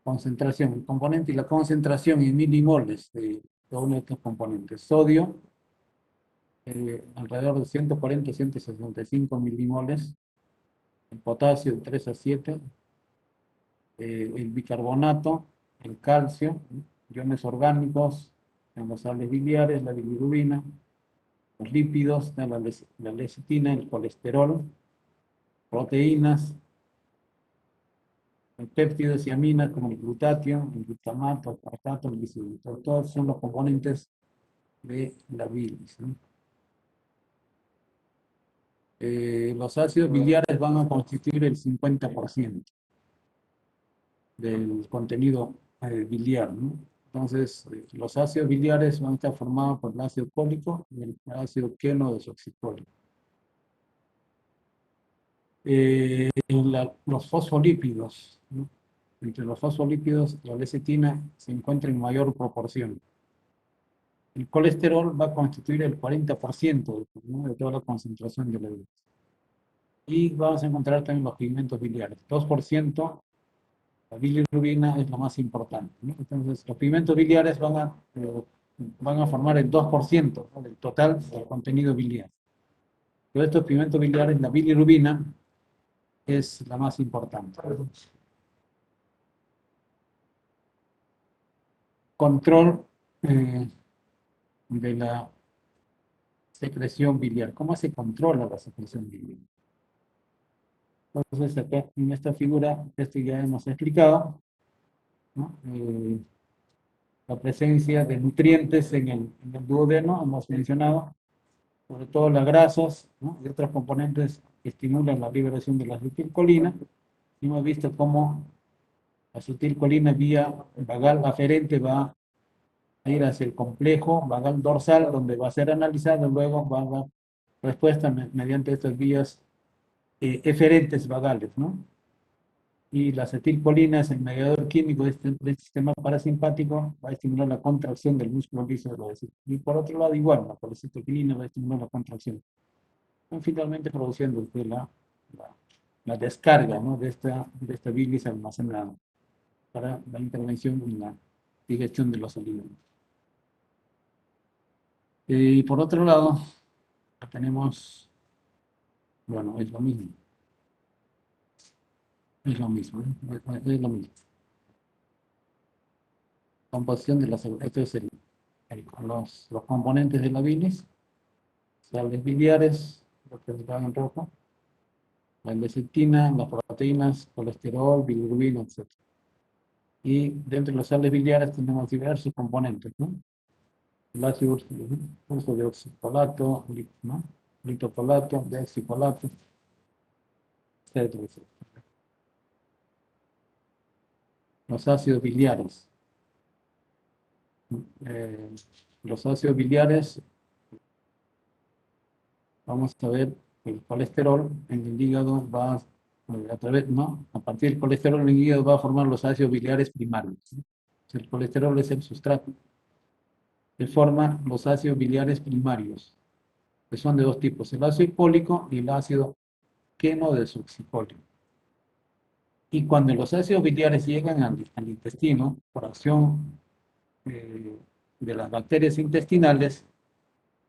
Concentración, el componente y la concentración en milimoles de cada uno de estos componentes. Sodio, alrededor de 140 a 165 milimoles. El potasio, de 3 a 7. El bicarbonato, el calcio, iones orgánicos, en las sales biliares, la bilirrubina, los lípidos, la lecitina, el colesterol, proteínas, péptidos y aminas como el glutatión, el glutamato, el aspartato, el glicinato. Todos son los componentes de la bilis, ¿no? Los ácidos biliares van a constituir el 50% del contenido biliar, ¿no? Entonces, los ácidos biliares van a estar formados por el ácido cólico y el ácido queno desoxicólico. Los fosfolípidos, ¿no? Entre los fosfolípidos, la lecitina se encuentra en mayor proporción. El colesterol va a constituir el 40%, ¿no?, de toda la concentración de la bilis. Y vamos a encontrar también los pigmentos biliares. 2%, la bilirrubina es lo más importante, ¿no? Entonces, los pigmentos biliares van a formar el 2%, ¿no?, del total del contenido biliar. De estos pigmentos biliares, la bilirrubina es la más importante. Control de la secreción biliar. ¿Cómo se controla la secreción biliar? Entonces, acá en esta figura, esto ya hemos explicado, ¿no? La presencia de nutrientes en el duodeno, hemos mencionado, sobre todo las grasas, ¿no?, y otros componentes que estimulan la liberación de la acetilcolina. Y hemos visto cómo la acetilcolina vía vagal aferente va a ir hacia el complejo vagal dorsal, donde va a ser analizado, luego va a dar respuesta mediante estas vías eferentes vagales, ¿no? Y la acetilcolina es el mediador químico de este sistema parasimpático, va a estimular la contracción del músculo liso de la vesícula. Y por otro lado, igual, la colecistoquinina va a estimular la contracción. Y finalmente produciendo la descarga, ¿no?, de esta bilis almacenada para la intervención en la digestión de los alimentos. Y por otro lado, tenemos, bueno, es lo mismo, es lo mismo, ¿eh? Es lo mismo. Composición de las, esto es los componentes de la bilis, sales biliares, lo que se en rojo, la lecitina, las proteínas, colesterol, bilirrubina, etc. Y dentro de las sales biliares tenemos diversos componentes, ¿no? El ácido uso de oxicolato, ¿no? Litocolato, deoxicolato, etcétera, etcétera. Los ácidos biliares. Eh, los ácidos biliares, vamos a ver que el colesterol en el hígado va a través, ¿no? A partir del colesterol en el hígado va a formar los ácidos biliares primarios, ¿no? El colesterol es el sustrato que forma los ácidos biliares primarios, que son de dos tipos, el ácido hipólico y el ácido queno-desoxipólico. Y cuando los ácidos biliares llegan al intestino, por acción de las bacterias intestinales,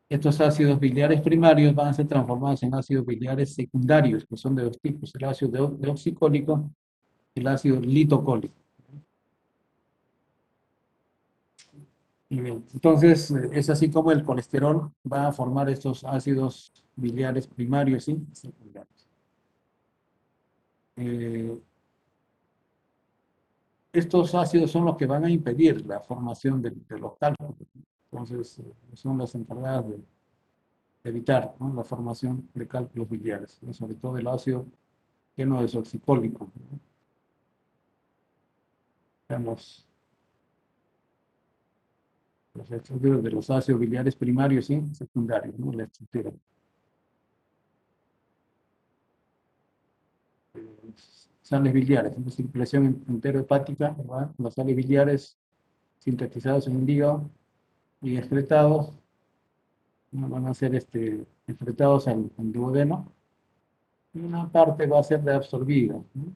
estos ácidos biliares primarios van a ser transformados en ácidos biliares secundarios, que son de dos tipos, el ácido deoxicólico y el ácido litocólico. Y entonces, es así como el colesterol va a formar estos ácidos biliares primarios y secundarios. Eh, estos ácidos son los que van a impedir la formación de los cálculos. Entonces, son las encargadas de evitar, ¿no?, la formación de cálculos biliares, ¿no?, sobre todo el ácido queno-desoxipólico, ¿no? Veamos los estudios de los ácidos biliares primarios y secundarios, ¿no?, la estructura. Sales biliares, en circulación enterohepática, ¿verdad? Las sales biliares sintetizadas en el hígado y excretados, ¿no?, van a ser excretados al duodeno, y una parte va a ser reabsorbida, ¿no?,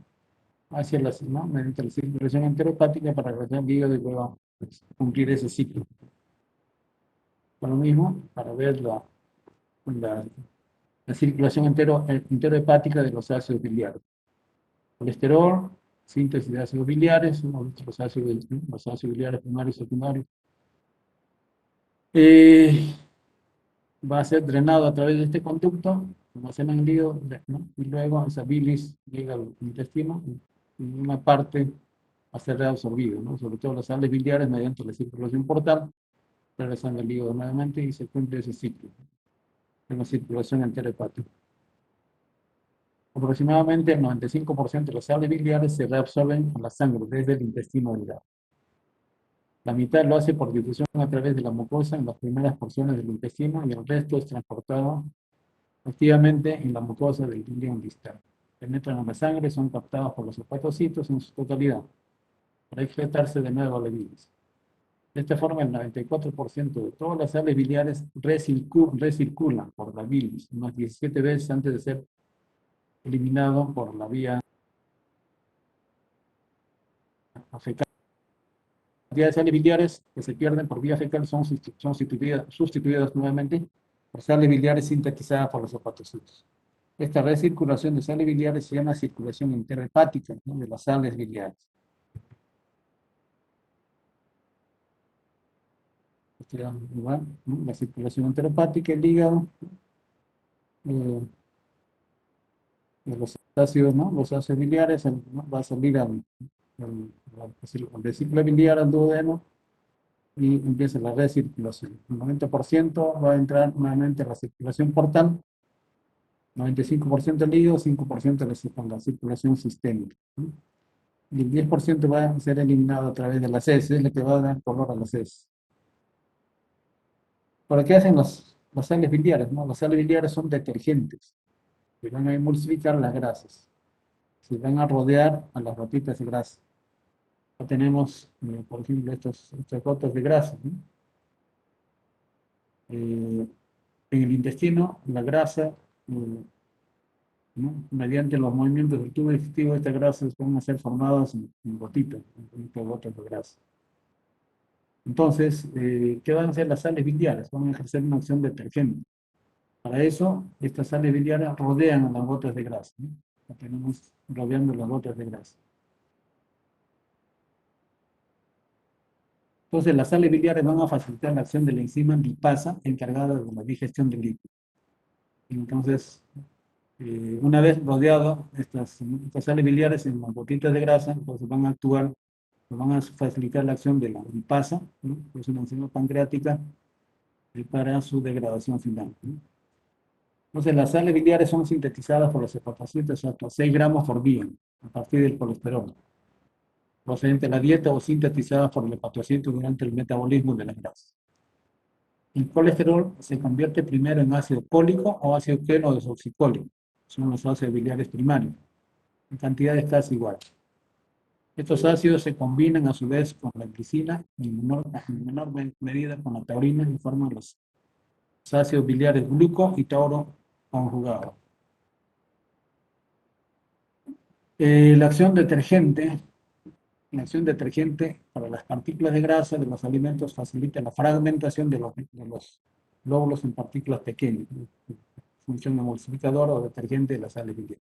hacia ¿no?, mediante la circulación enterohepática para regresar al hígado y luego, pues, cumplir ese ciclo. Por lo mismo, para ver la, la circulación enterohepática de los ácidos biliares. Colesterol, síntesis de ácidos biliares, los ácidos biliares primarios y secundarios. Va a ser drenado a través de este conducto, almacena en el hígado, ¿no?, y luego esa bilis llega al intestino y una parte va a ser reabsorbido, ¿no?, sobre todo las sales biliares mediante la circulación portal, regresan al hígado nuevamente y se cumple ese ciclo en la circulación enterohepática. Aproximadamente el 95% de las sales biliares se reabsorben a la sangre desde el intestino delgado. La mitad lo hace por difusión a través de la mucosa en las primeras porciones del intestino y el resto es transportado activamente en la mucosa del ileum distal. Penetran en la sangre, son captados por los hepatocitos en su totalidad para excretarse de nuevo a la bilis. De esta forma, el 94% de todas las sales biliares recirculan por la bilis, unas 17 veces antes de ser eliminado por la vía fecal. Las cantidades de sales biliares que se pierden por vía fecal son sustituidas nuevamente por sales biliares sintetizadas por los hepatocitos. Esta recirculación de sales biliares se llama circulación interhepática, ¿no?, de las sales biliares. Igual, ¿no?, la circulación interhepática, el hígado, eh, los ácidos, ¿no?, los ácidos biliares, ¿no?, va a salir al ciclo biliar al duodeno y empieza la recirculación. El 90% va a entrar nuevamente a la circulación portal, 95% al hígado, 5% a la circulación sistémica, ¿no?, y el 10% va a ser eliminado a través de las heces, es lo que va a dar color a las heces. ¿Para qué hacen las sales biliares, ¿no? Las sales biliares son detergentes que van a emulsificar las grasas, se van a rodear a las gotitas de grasa. Acá tenemos, por ejemplo, estas gotas de grasa, ¿no? En el intestino, la grasa, ¿no?, mediante los movimientos del tubo digestivo, estas grasas van a ser formadas en gotitas, en gotas de grasa. Entonces, ¿qué van a hacer las sales biliares? Van a ejercer una acción detergente. Para eso, estas sales biliares rodean a las gotas de grasa, ¿no? La tenemos rodeando las gotas de grasa. Entonces, las sales biliares van a facilitar la acción de la enzima lipasa encargada de la digestión del líquido. Entonces, una vez rodeado estas sales biliares en las gotitas de grasa, entonces van a actuar, van a facilitar la acción de la lipasa, ¿no? Que es una enzima pancreática, para su degradación final, ¿no? Entonces, las sales biliares son sintetizadas por los hepatocitos hasta 6 gramos por día, a partir del colesterol, procedente de la dieta o sintetizadas por el hepatocito durante el metabolismo de las grasas. El colesterol se convierte primero en ácido cólico o ácido queno desoxicólico. Son los ácidos biliares primarios, en cantidades casi iguales. Estos ácidos se combinan a su vez con la glicina y en menor medida con la taurina y forman los ácidos biliares gluco y tauro conjugados. La acción detergente para las partículas de grasa de los alimentos facilita la fragmentación de los glóbulos en partículas pequeñas. Función emulsificadora o detergente de las sales biliares.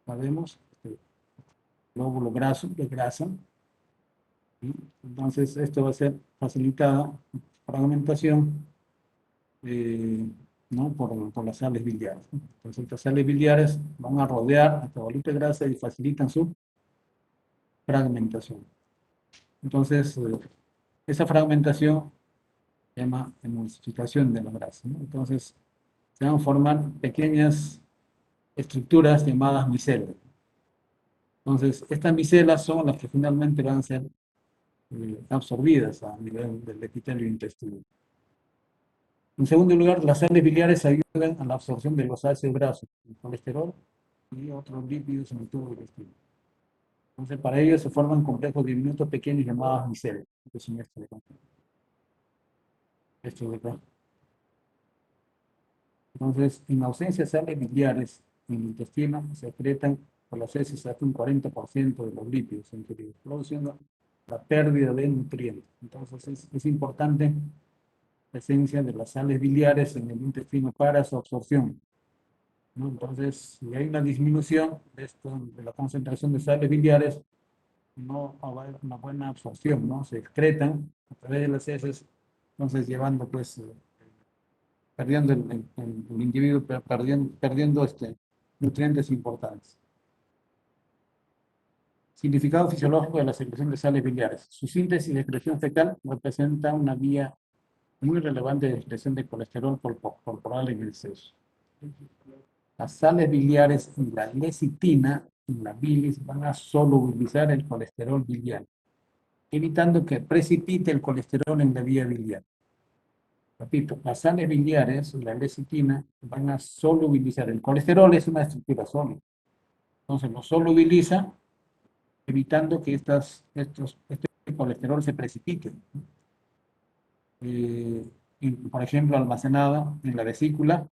Sabemos, glóbulo graso de grasa. ¿Sí? Entonces, esto va a ser facilitado, fragmentación, ¿no? por las sales biliares. Entonces, estas sales biliares van a rodear esta bolita de grasa y facilitan su fragmentación. Entonces, esa fragmentación se llama emulsificación de la grasa, ¿no? Entonces, se van a formar pequeñas estructuras llamadas micelas. Entonces, estas micelas son las que finalmente van a ser absorbidas a nivel del epitelio intestinal. En segundo lugar, las sales biliares ayudan a la absorción de los ácidos grasos, el colesterol y otros lípidos en el tubo digestivo. Entonces, para ello se forman complejos diminutos pequeños llamados micelas, que son estos de acá. Estos de acá. Entonces, en ausencia de sales biliares en el intestino, se secretan por las heces hasta un 40% de los lípidos ingeridos, produciendo la pérdida de nutrientes. Entonces, es importante la presencia de las sales biliares en el intestino para su absorción, ¿no? Entonces, si hay una disminución de la concentración de sales biliares, no va a haber una buena absorción, ¿no? Se excretan a través de las heces, entonces llevando pues perdiendo el individuo, perdiendo nutrientes importantes. Significado fisiológico de la secreción de sales biliares. Su síntesis y excreción fecal representa una vía muy relevante de excreción de colesterol corporal en exceso. Las sales biliares y la lecitina en la bilis van a solubilizar el colesterol biliar, evitando que precipite el colesterol en la vía biliar. Repito, las sales biliares y la lecitina van a solubilizar. El colesterol es una estructura sólida. Entonces lo solubiliza, evitando que este colesterol se precipite. Por ejemplo, almacenada en la vesícula,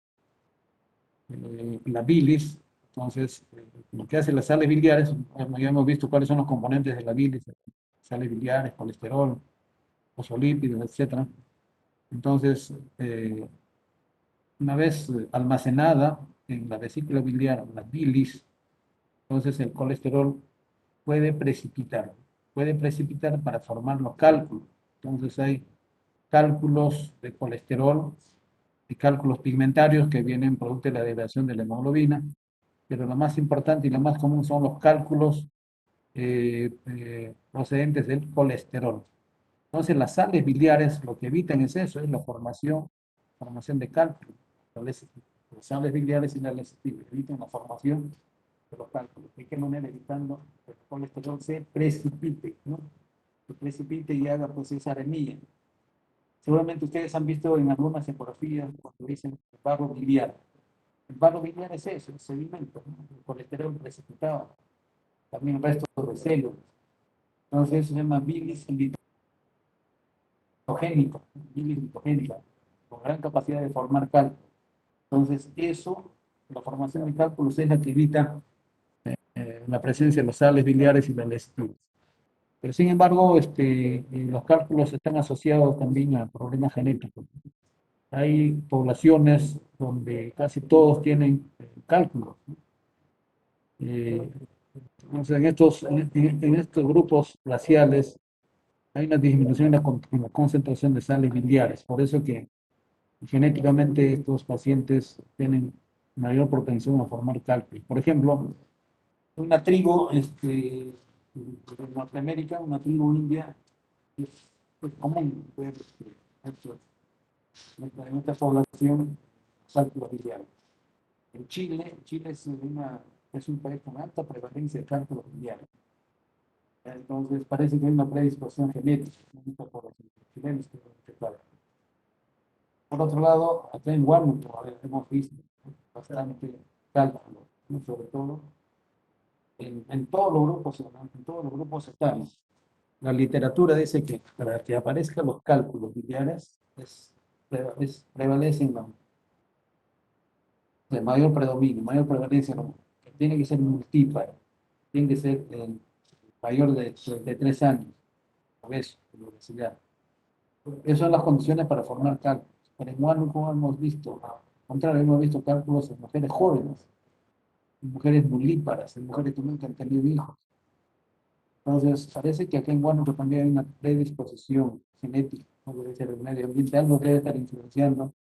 la bilis. Entonces, lo que hacen las sales biliares, ya hemos visto cuáles son los componentes de la bilis: sales biliares, colesterol, fosfolípidos, etc. Entonces, una vez almacenada en la vesícula biliar, la bilis, entonces el colesterol puede precipitar para formar los cálculos. Entonces hay cálculos de colesterol y cálculos pigmentarios que vienen producto de la degradación de la hemoglobina, pero lo más importante y lo más común son los cálculos procedentes del colesterol. Entonces las sales biliares lo que evitan es eso, es la formación de cálculos. Las sales biliares y la lecitina evitan la formación de los cálculos. ¿De qué manera? Evitando que el colesterol se precipite, ¿no? Se precipite y haga pues esa arenilla. Seguramente ustedes han visto en algunas ecografías cuando dicen barro biliar. El barro biliar es eso, el sedimento, ¿no? El colesterol precipitado, también restos de células. Entonces se llama bilis litogénica, bilis litogénica, con gran capacidad de formar cálculos. Entonces eso, la formación de cálculos es la que evita la presencia de las sales biliares y la lecitina. Pero sin embargo, los cálculos están asociados también a problemas genéticos. Hay poblaciones donde casi todos tienen cálculos. Eh, entonces, en estos grupos raciales hay una disminución en la concentración de sales biliares. Por eso que genéticamente estos pacientes tienen mayor propensión a formar cálculos. Por ejemplo, una tribu en Norteamérica, una tribu india, es común ver esto, en esta población cálculos biliares. Chile es un país con alta prevalencia de cálculos biliares. Entonces parece que hay una predisposición genética en esta población chilena. Por otro lado, acá en Huánuco hemos visto bastante cálculo, ¿no? Sobre todo en todos los grupos etarios. La literatura dice que para que aparezcan los cálculos biliares prevalecen de mayor predominio, mayor prevalencia, ¿no? Tiene que ser multíparo, tiene que ser mayor de 3 años, por eso, por obesidad. Esas son las condiciones para formar cálculos. Pero en Huánuco hemos visto, al contrario, hemos visto cálculos en mujeres jóvenes, en mujeres mulíparas, en mujeres que nunca han tenido hijos. Entonces, parece que aquí en Huánuco también hay una predisposición genética, no debe ser el medio ambiente, algo debe estar influenciando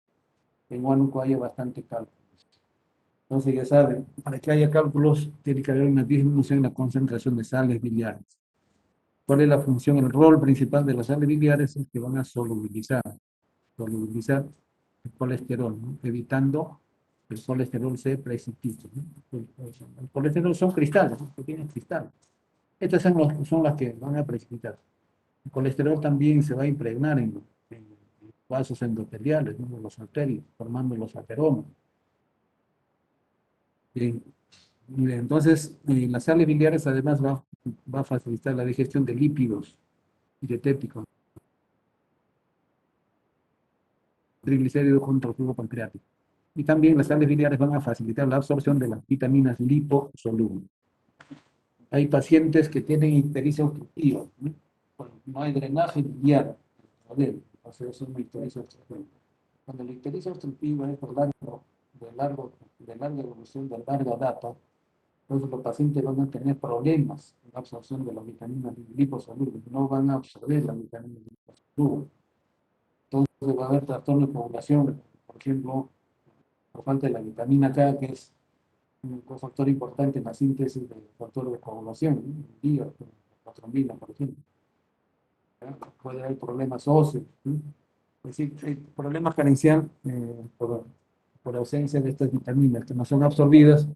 que en Huánuco haya bastante cálculo. Entonces, ya saben, para que haya cálculos, tiene que haber una disminución en la concentración de sales biliares. ¿Cuál es la función, el rol principal de las sales biliares? Es que van a solubilizar el colesterol, ¿no? Evitando que el colesterol se precipite, ¿no? El colesterol son cristales, ¿no? Pequeños cristales. Estas son las que van a precipitar. El colesterol también se va a impregnar en vasos endoteliales, ¿no? En los arterios, formando los ateromas. Bien. Entonces, las sales biliares además va a facilitar la digestión de lípidos dietéticos, triglicéridos junto al flujo pancreático. Y también las sales biliares van a facilitar la absorción de las vitaminas liposolubles. Hay pacientes que tienen ictericia obstructiva, ¿no? No hay drenaje biliar, eso es una ictericia obstructiva. Cuando la ictericia obstructiva es de larga evolución, de larga data, entonces los pacientes van a tener problemas en la absorción de las vitaminas liposolubles, no van a absorber las vitaminas liposolubles. Entonces va a haber trastorno de coagulación, por ejemplo, por falta de la vitamina K, que es un cofactor importante en la síntesis del factor de coagulación, ¿no? El hígado, la trombina, por ejemplo. Puede haber problemas óseos, ¿no? Es decir, hay problemas carenciales por ausencia de estas vitaminas que no son absorbidas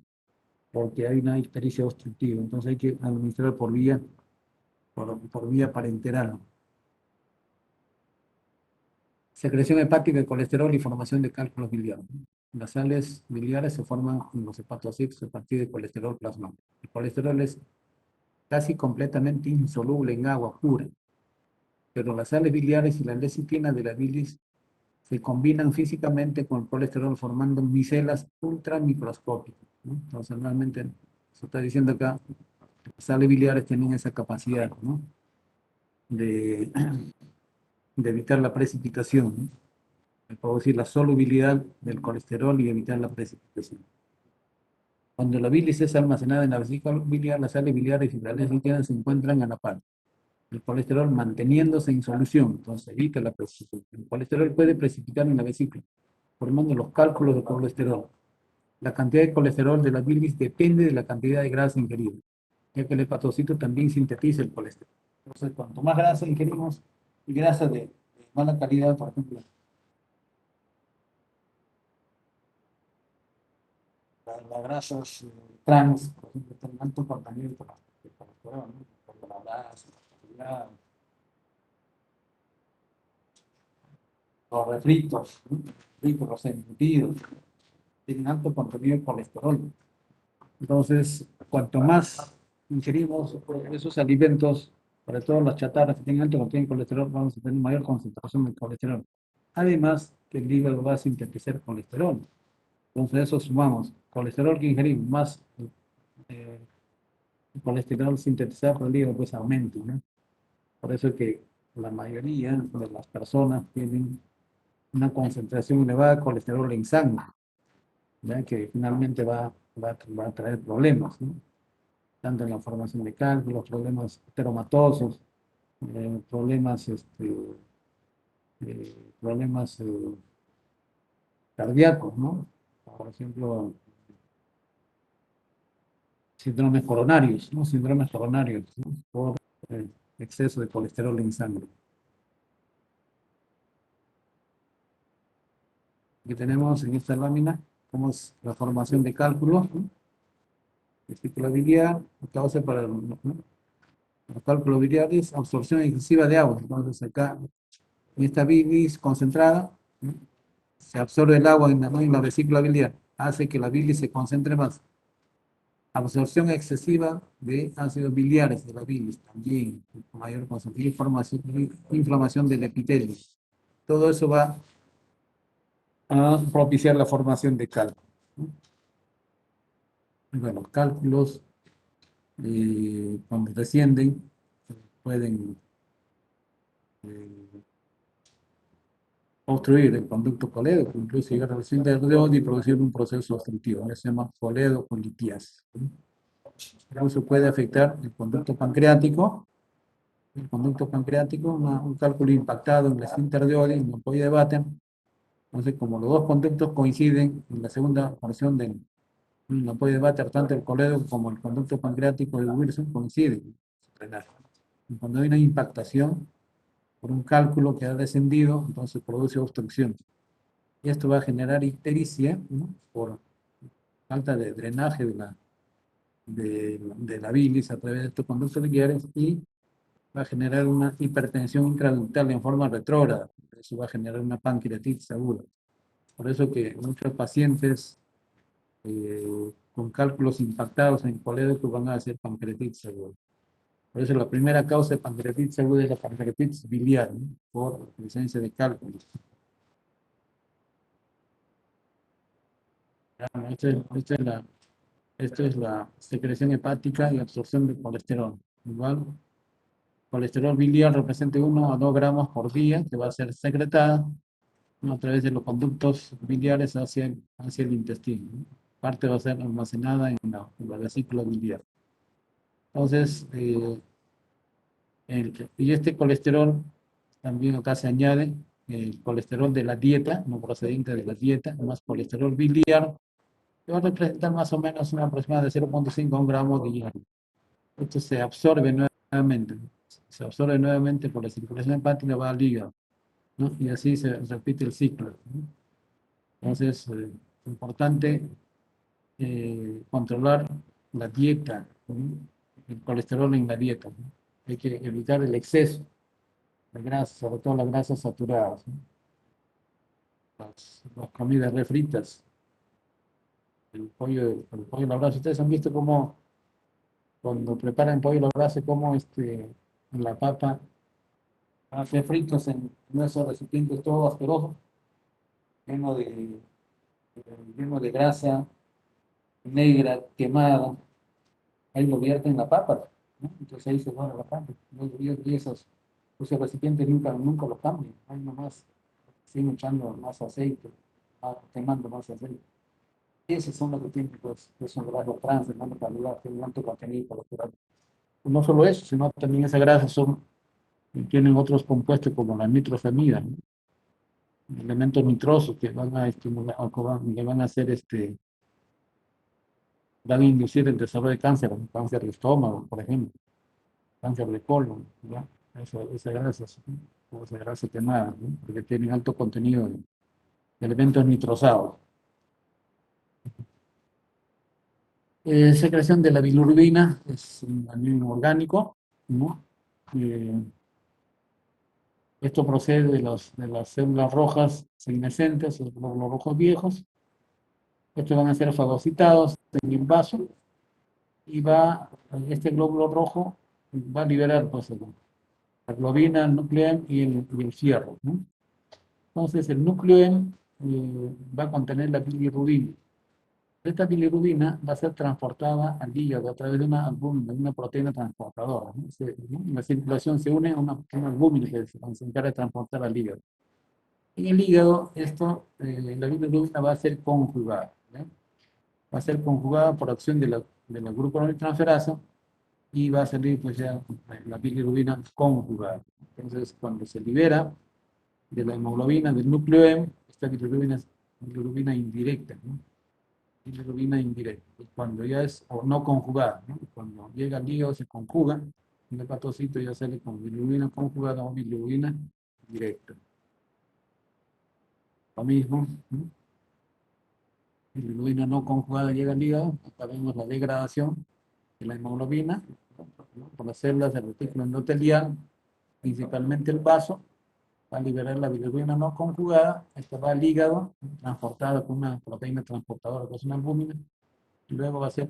porque hay una ictericia obstructiva. Entonces hay que administrar por vía parenteral. Secreción hepática de colesterol y formación de cálculos biliares. Las sales biliares se forman en los hepatocitos a partir de colesterol plasmático. El colesterol es casi completamente insoluble en agua pura, pero las sales biliares y la lecitina de la bilis se combinan físicamente con el colesterol formando micelas ultramicroscópicas, ¿no? Entonces, normalmente, se está diciendo acá, las sales biliares tienen esa capacidad, ¿no? de, de evitar la precipitación, ¿no? De producir la solubilidad del colesterol y evitar la precipitación. Cuando la bilis es almacenada en la vesícula biliar, las sales biliares y las lecitina se encuentran a la par. El colesterol manteniéndose en solución, entonces evita la precipitación. El colesterol puede precipitar en la vesícula, formando los cálculos de colesterol. La cantidad de colesterol de la bilis depende de la cantidad de grasa ingerida, ya que el hepatocito también sintetiza el colesterol. Entonces, cuanto más grasa ingerimos, y grasa de mala calidad, por ejemplo, las grasas trans, por ejemplo, tienen alto contenido de colesterol, ¿no? Por la grasa, los refritos, ¿no? Los embutidos, tienen alto contenido de colesterol. Entonces, cuanto más ingerimos esos alimentos, sobre todo las chatarras que tienen alto contenido de colesterol, vamos a tener mayor concentración de colesterol. Además, que el hígado va a sintetizar colesterol. Entonces, eso sumamos colesterol que ingerimos más el colesterol sintetizado por el hígado, pues aumenta, ¿no? Por eso es que la mayoría de las personas tienen una concentración elevada de colesterol en sangre, ¿ya? Que finalmente va a traer problemas, ¿no? Tanto en la formación de cálculos, problemas teromatosos, problemas, problemas cardíacos, ¿no? Por ejemplo, síndromes coronarios, ¿no? Síndromes coronarios, ¿no? Por exceso de colesterol en sangre. Aquí tenemos en esta lámina cómo es la formación de cálculos, ¿no? Vesícula biliar, causa para el cálculo biliar es absorción excesiva de agua. Entonces acá, en esta bilis concentrada, ¿no? Se absorbe el agua en la vesícula biliar, hace que la bilis se concentre más. Absorción excesiva de ácidos biliares de la bilis, también mayor concentración, inflamación del epitelio. Todo eso va a propiciar la formación de cálculos, ¿no? Bueno, cálculos, cuando descienden, pueden obstruir el conducto colédoco, incluso llegar al intestino y producir un proceso obstructivo, que se llama coledocolitíasis. Incluso puede afectar el conducto pancreático. El conducto pancreático, un cálculo impactado en el esfínter de Oddi, en la ampolla de Vater. Entonces, como los dos conductos coinciden en la segunda porción del ampolla de Vater, tanto el colédoco como el conducto pancreático de Wilson coinciden. Y cuando hay una impactación por un cálculo que ha descendido, entonces produce obstrucción. Y esto va a generar ictericia, ¿no? Por falta de drenaje de la bilis a través de estos conductos biliares, y va a generar una hipertensión intraductal en forma retrógrada. Eso va a generar una pancreatitis aguda. Por eso que muchos pacientes con cálculos impactados en colédoco van a hacer pancreatitis aguda. Por eso la primera causa de pancreatitis aguda es la pancreatitis biliar, ¿no? Por presencia de cálculos. Esta es la secreción hepática y absorción de colesterol. Igual, colesterol biliar representa 1 a 2 gramos por día, que va a ser secretada, ¿no? A través de los conductos biliares hacia el intestino, ¿no? Parte va a ser almacenada en la vesícula biliar. Entonces, y este colesterol también acá se añade el colesterol de la dieta, no procedente de la dieta, más colesterol biliar, que va a representar más o menos una aproximada de 0,5 gramos diario. Esto se absorbe nuevamente por la circulación hepática, va al hígado, ¿no? Y así se repite el ciclo, ¿no? Entonces, es importante controlar la dieta, ¿no? El colesterol en la dieta, ¿no? Hay que evitar el exceso de grasa, sobre todo las grasas saturadas, ¿no? Las comidas refritas, el pollo a la brasa. Ustedes han visto cómo cuando preparan pollo a la brasa, cómo la papa hace fritos en esos recipientes todo asqueroso, lleno de, lleno de grasa negra, quemada. Ahí lo vierten en la papa, ¿no? Entonces ahí se guarda la papa. Y esos recipientes nunca los cambian. Ahí nomás siguen echando más aceite, quemando más aceite. Y esos son los que tienen, pues, esos grasas trans de mala calidad, tienen alto contenido colesterol. No solo eso, sino también esas grasas tienen otros compuestos como la nitrosamida, ¿no? Elementos nitrosos que van a estimular, o que van a hacer van a inducir el desarrollo de cáncer, cáncer de estómago, por ejemplo, cáncer de colon, ¿ya? Esa grasa, ¿no? O esa grasa quemada, ¿no? Porque tienen alto contenido de elementos nitrosados. Secreción de la bilirrubina es un amino orgánico, ¿no? Esto procede de las células rojas senescentes, los glóbulos rojos viejos. Estos van a ser fagocitados en el vaso y este glóbulo rojo va a liberar, pues, la globina, el nucleón y el fierro, ¿no? Entonces el nucleón va a contener la bilirrubina. Esta bilirrubina va a ser transportada al hígado a través de una albúmina, de una proteína transportadora, ¿no? En la circulación se une a una albúmina que se encarga de transportar al hígado. En el hígado, la bilirrubina va a ser conjugada, ¿no? Va a ser conjugada por acción de la gluconeotransferasa y va a salir pues ya la bilirrubina conjugada. Entonces, cuando se libera de la hemoglobina del núcleo M, esta bilirrubina es bilirrubina indirecta, ¿no? Bilirrubina indirecta, pues cuando ya es o no conjugada, ¿no? Cuando llega al hígado se conjuga, en el hepatocito ya sale con bilirrubina conjugada o bilirrubina directa. Lo mismo, ¿no? Bilirrubina no conjugada llega al hígado, acá vemos la degradación de la hemoglobina, ¿no? Por las células del retículo endotelial, principalmente el vaso, va a liberar la bilirrubina no conjugada, esta va al hígado, transportada con una proteína transportadora que es una albúmina, y luego va a ser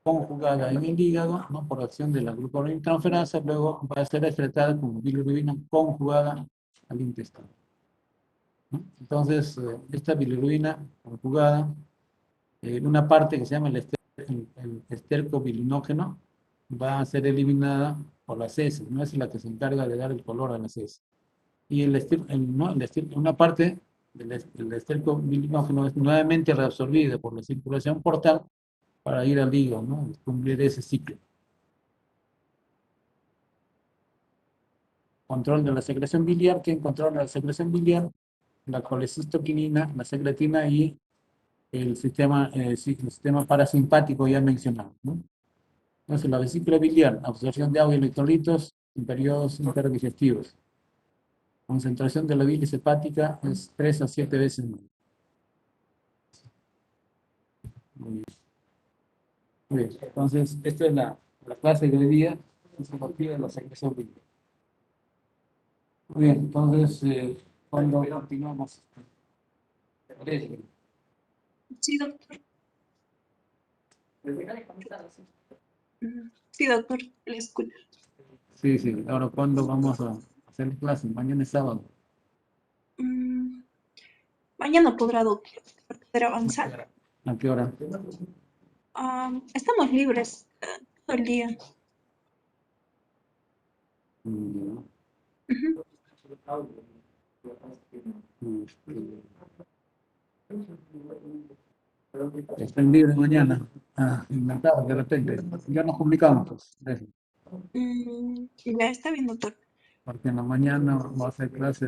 conjugada en el hígado, ¿no? Por acción de la gluconeotransferasa, luego va a ser excretada como bilirrubina conjugada al intestino, ¿no? Entonces, esta bilirrubina conjugada, una parte que se llama el estercobilinógeno, va a ser eliminada por las heces, no es la que se encarga de dar el color a las heces. Y una parte del estercobilinógeno es nuevamente reabsorbida por la circulación portal para ir al hígado, ¿no? Cumplir ese ciclo. Control de la secreción biliar. ¿Quién controla la secreción biliar? La colecistoquinina, la secretina y el sistema parasimpático ya mencionado, ¿no? Entonces, la vesícula biliar, absorción de agua y electrolitos en periodos interdigestivos. Concentración de la bilis hepática es 3 a 7 veces más. Muy bien. Muy bien. Entonces, esta es la clase de hoy día, fisiología de la secreción biliar. Muy bien, entonces, cuando continuamos. Sí, doctor. Sí, doctor, le escucho. Sí, sí. Ahora, ¿cuándo vamos a hacer clase? Mañana es sábado. Mañana podrá, doctor, poder avanzar. ¿A qué hora? Estamos libres todo el día. Mm, Ujú. Estén libres mañana. En la tarde, de repente. Ya nos comunicamos, pues. Ya está bien, doctor. Porque en la mañana va a ser clase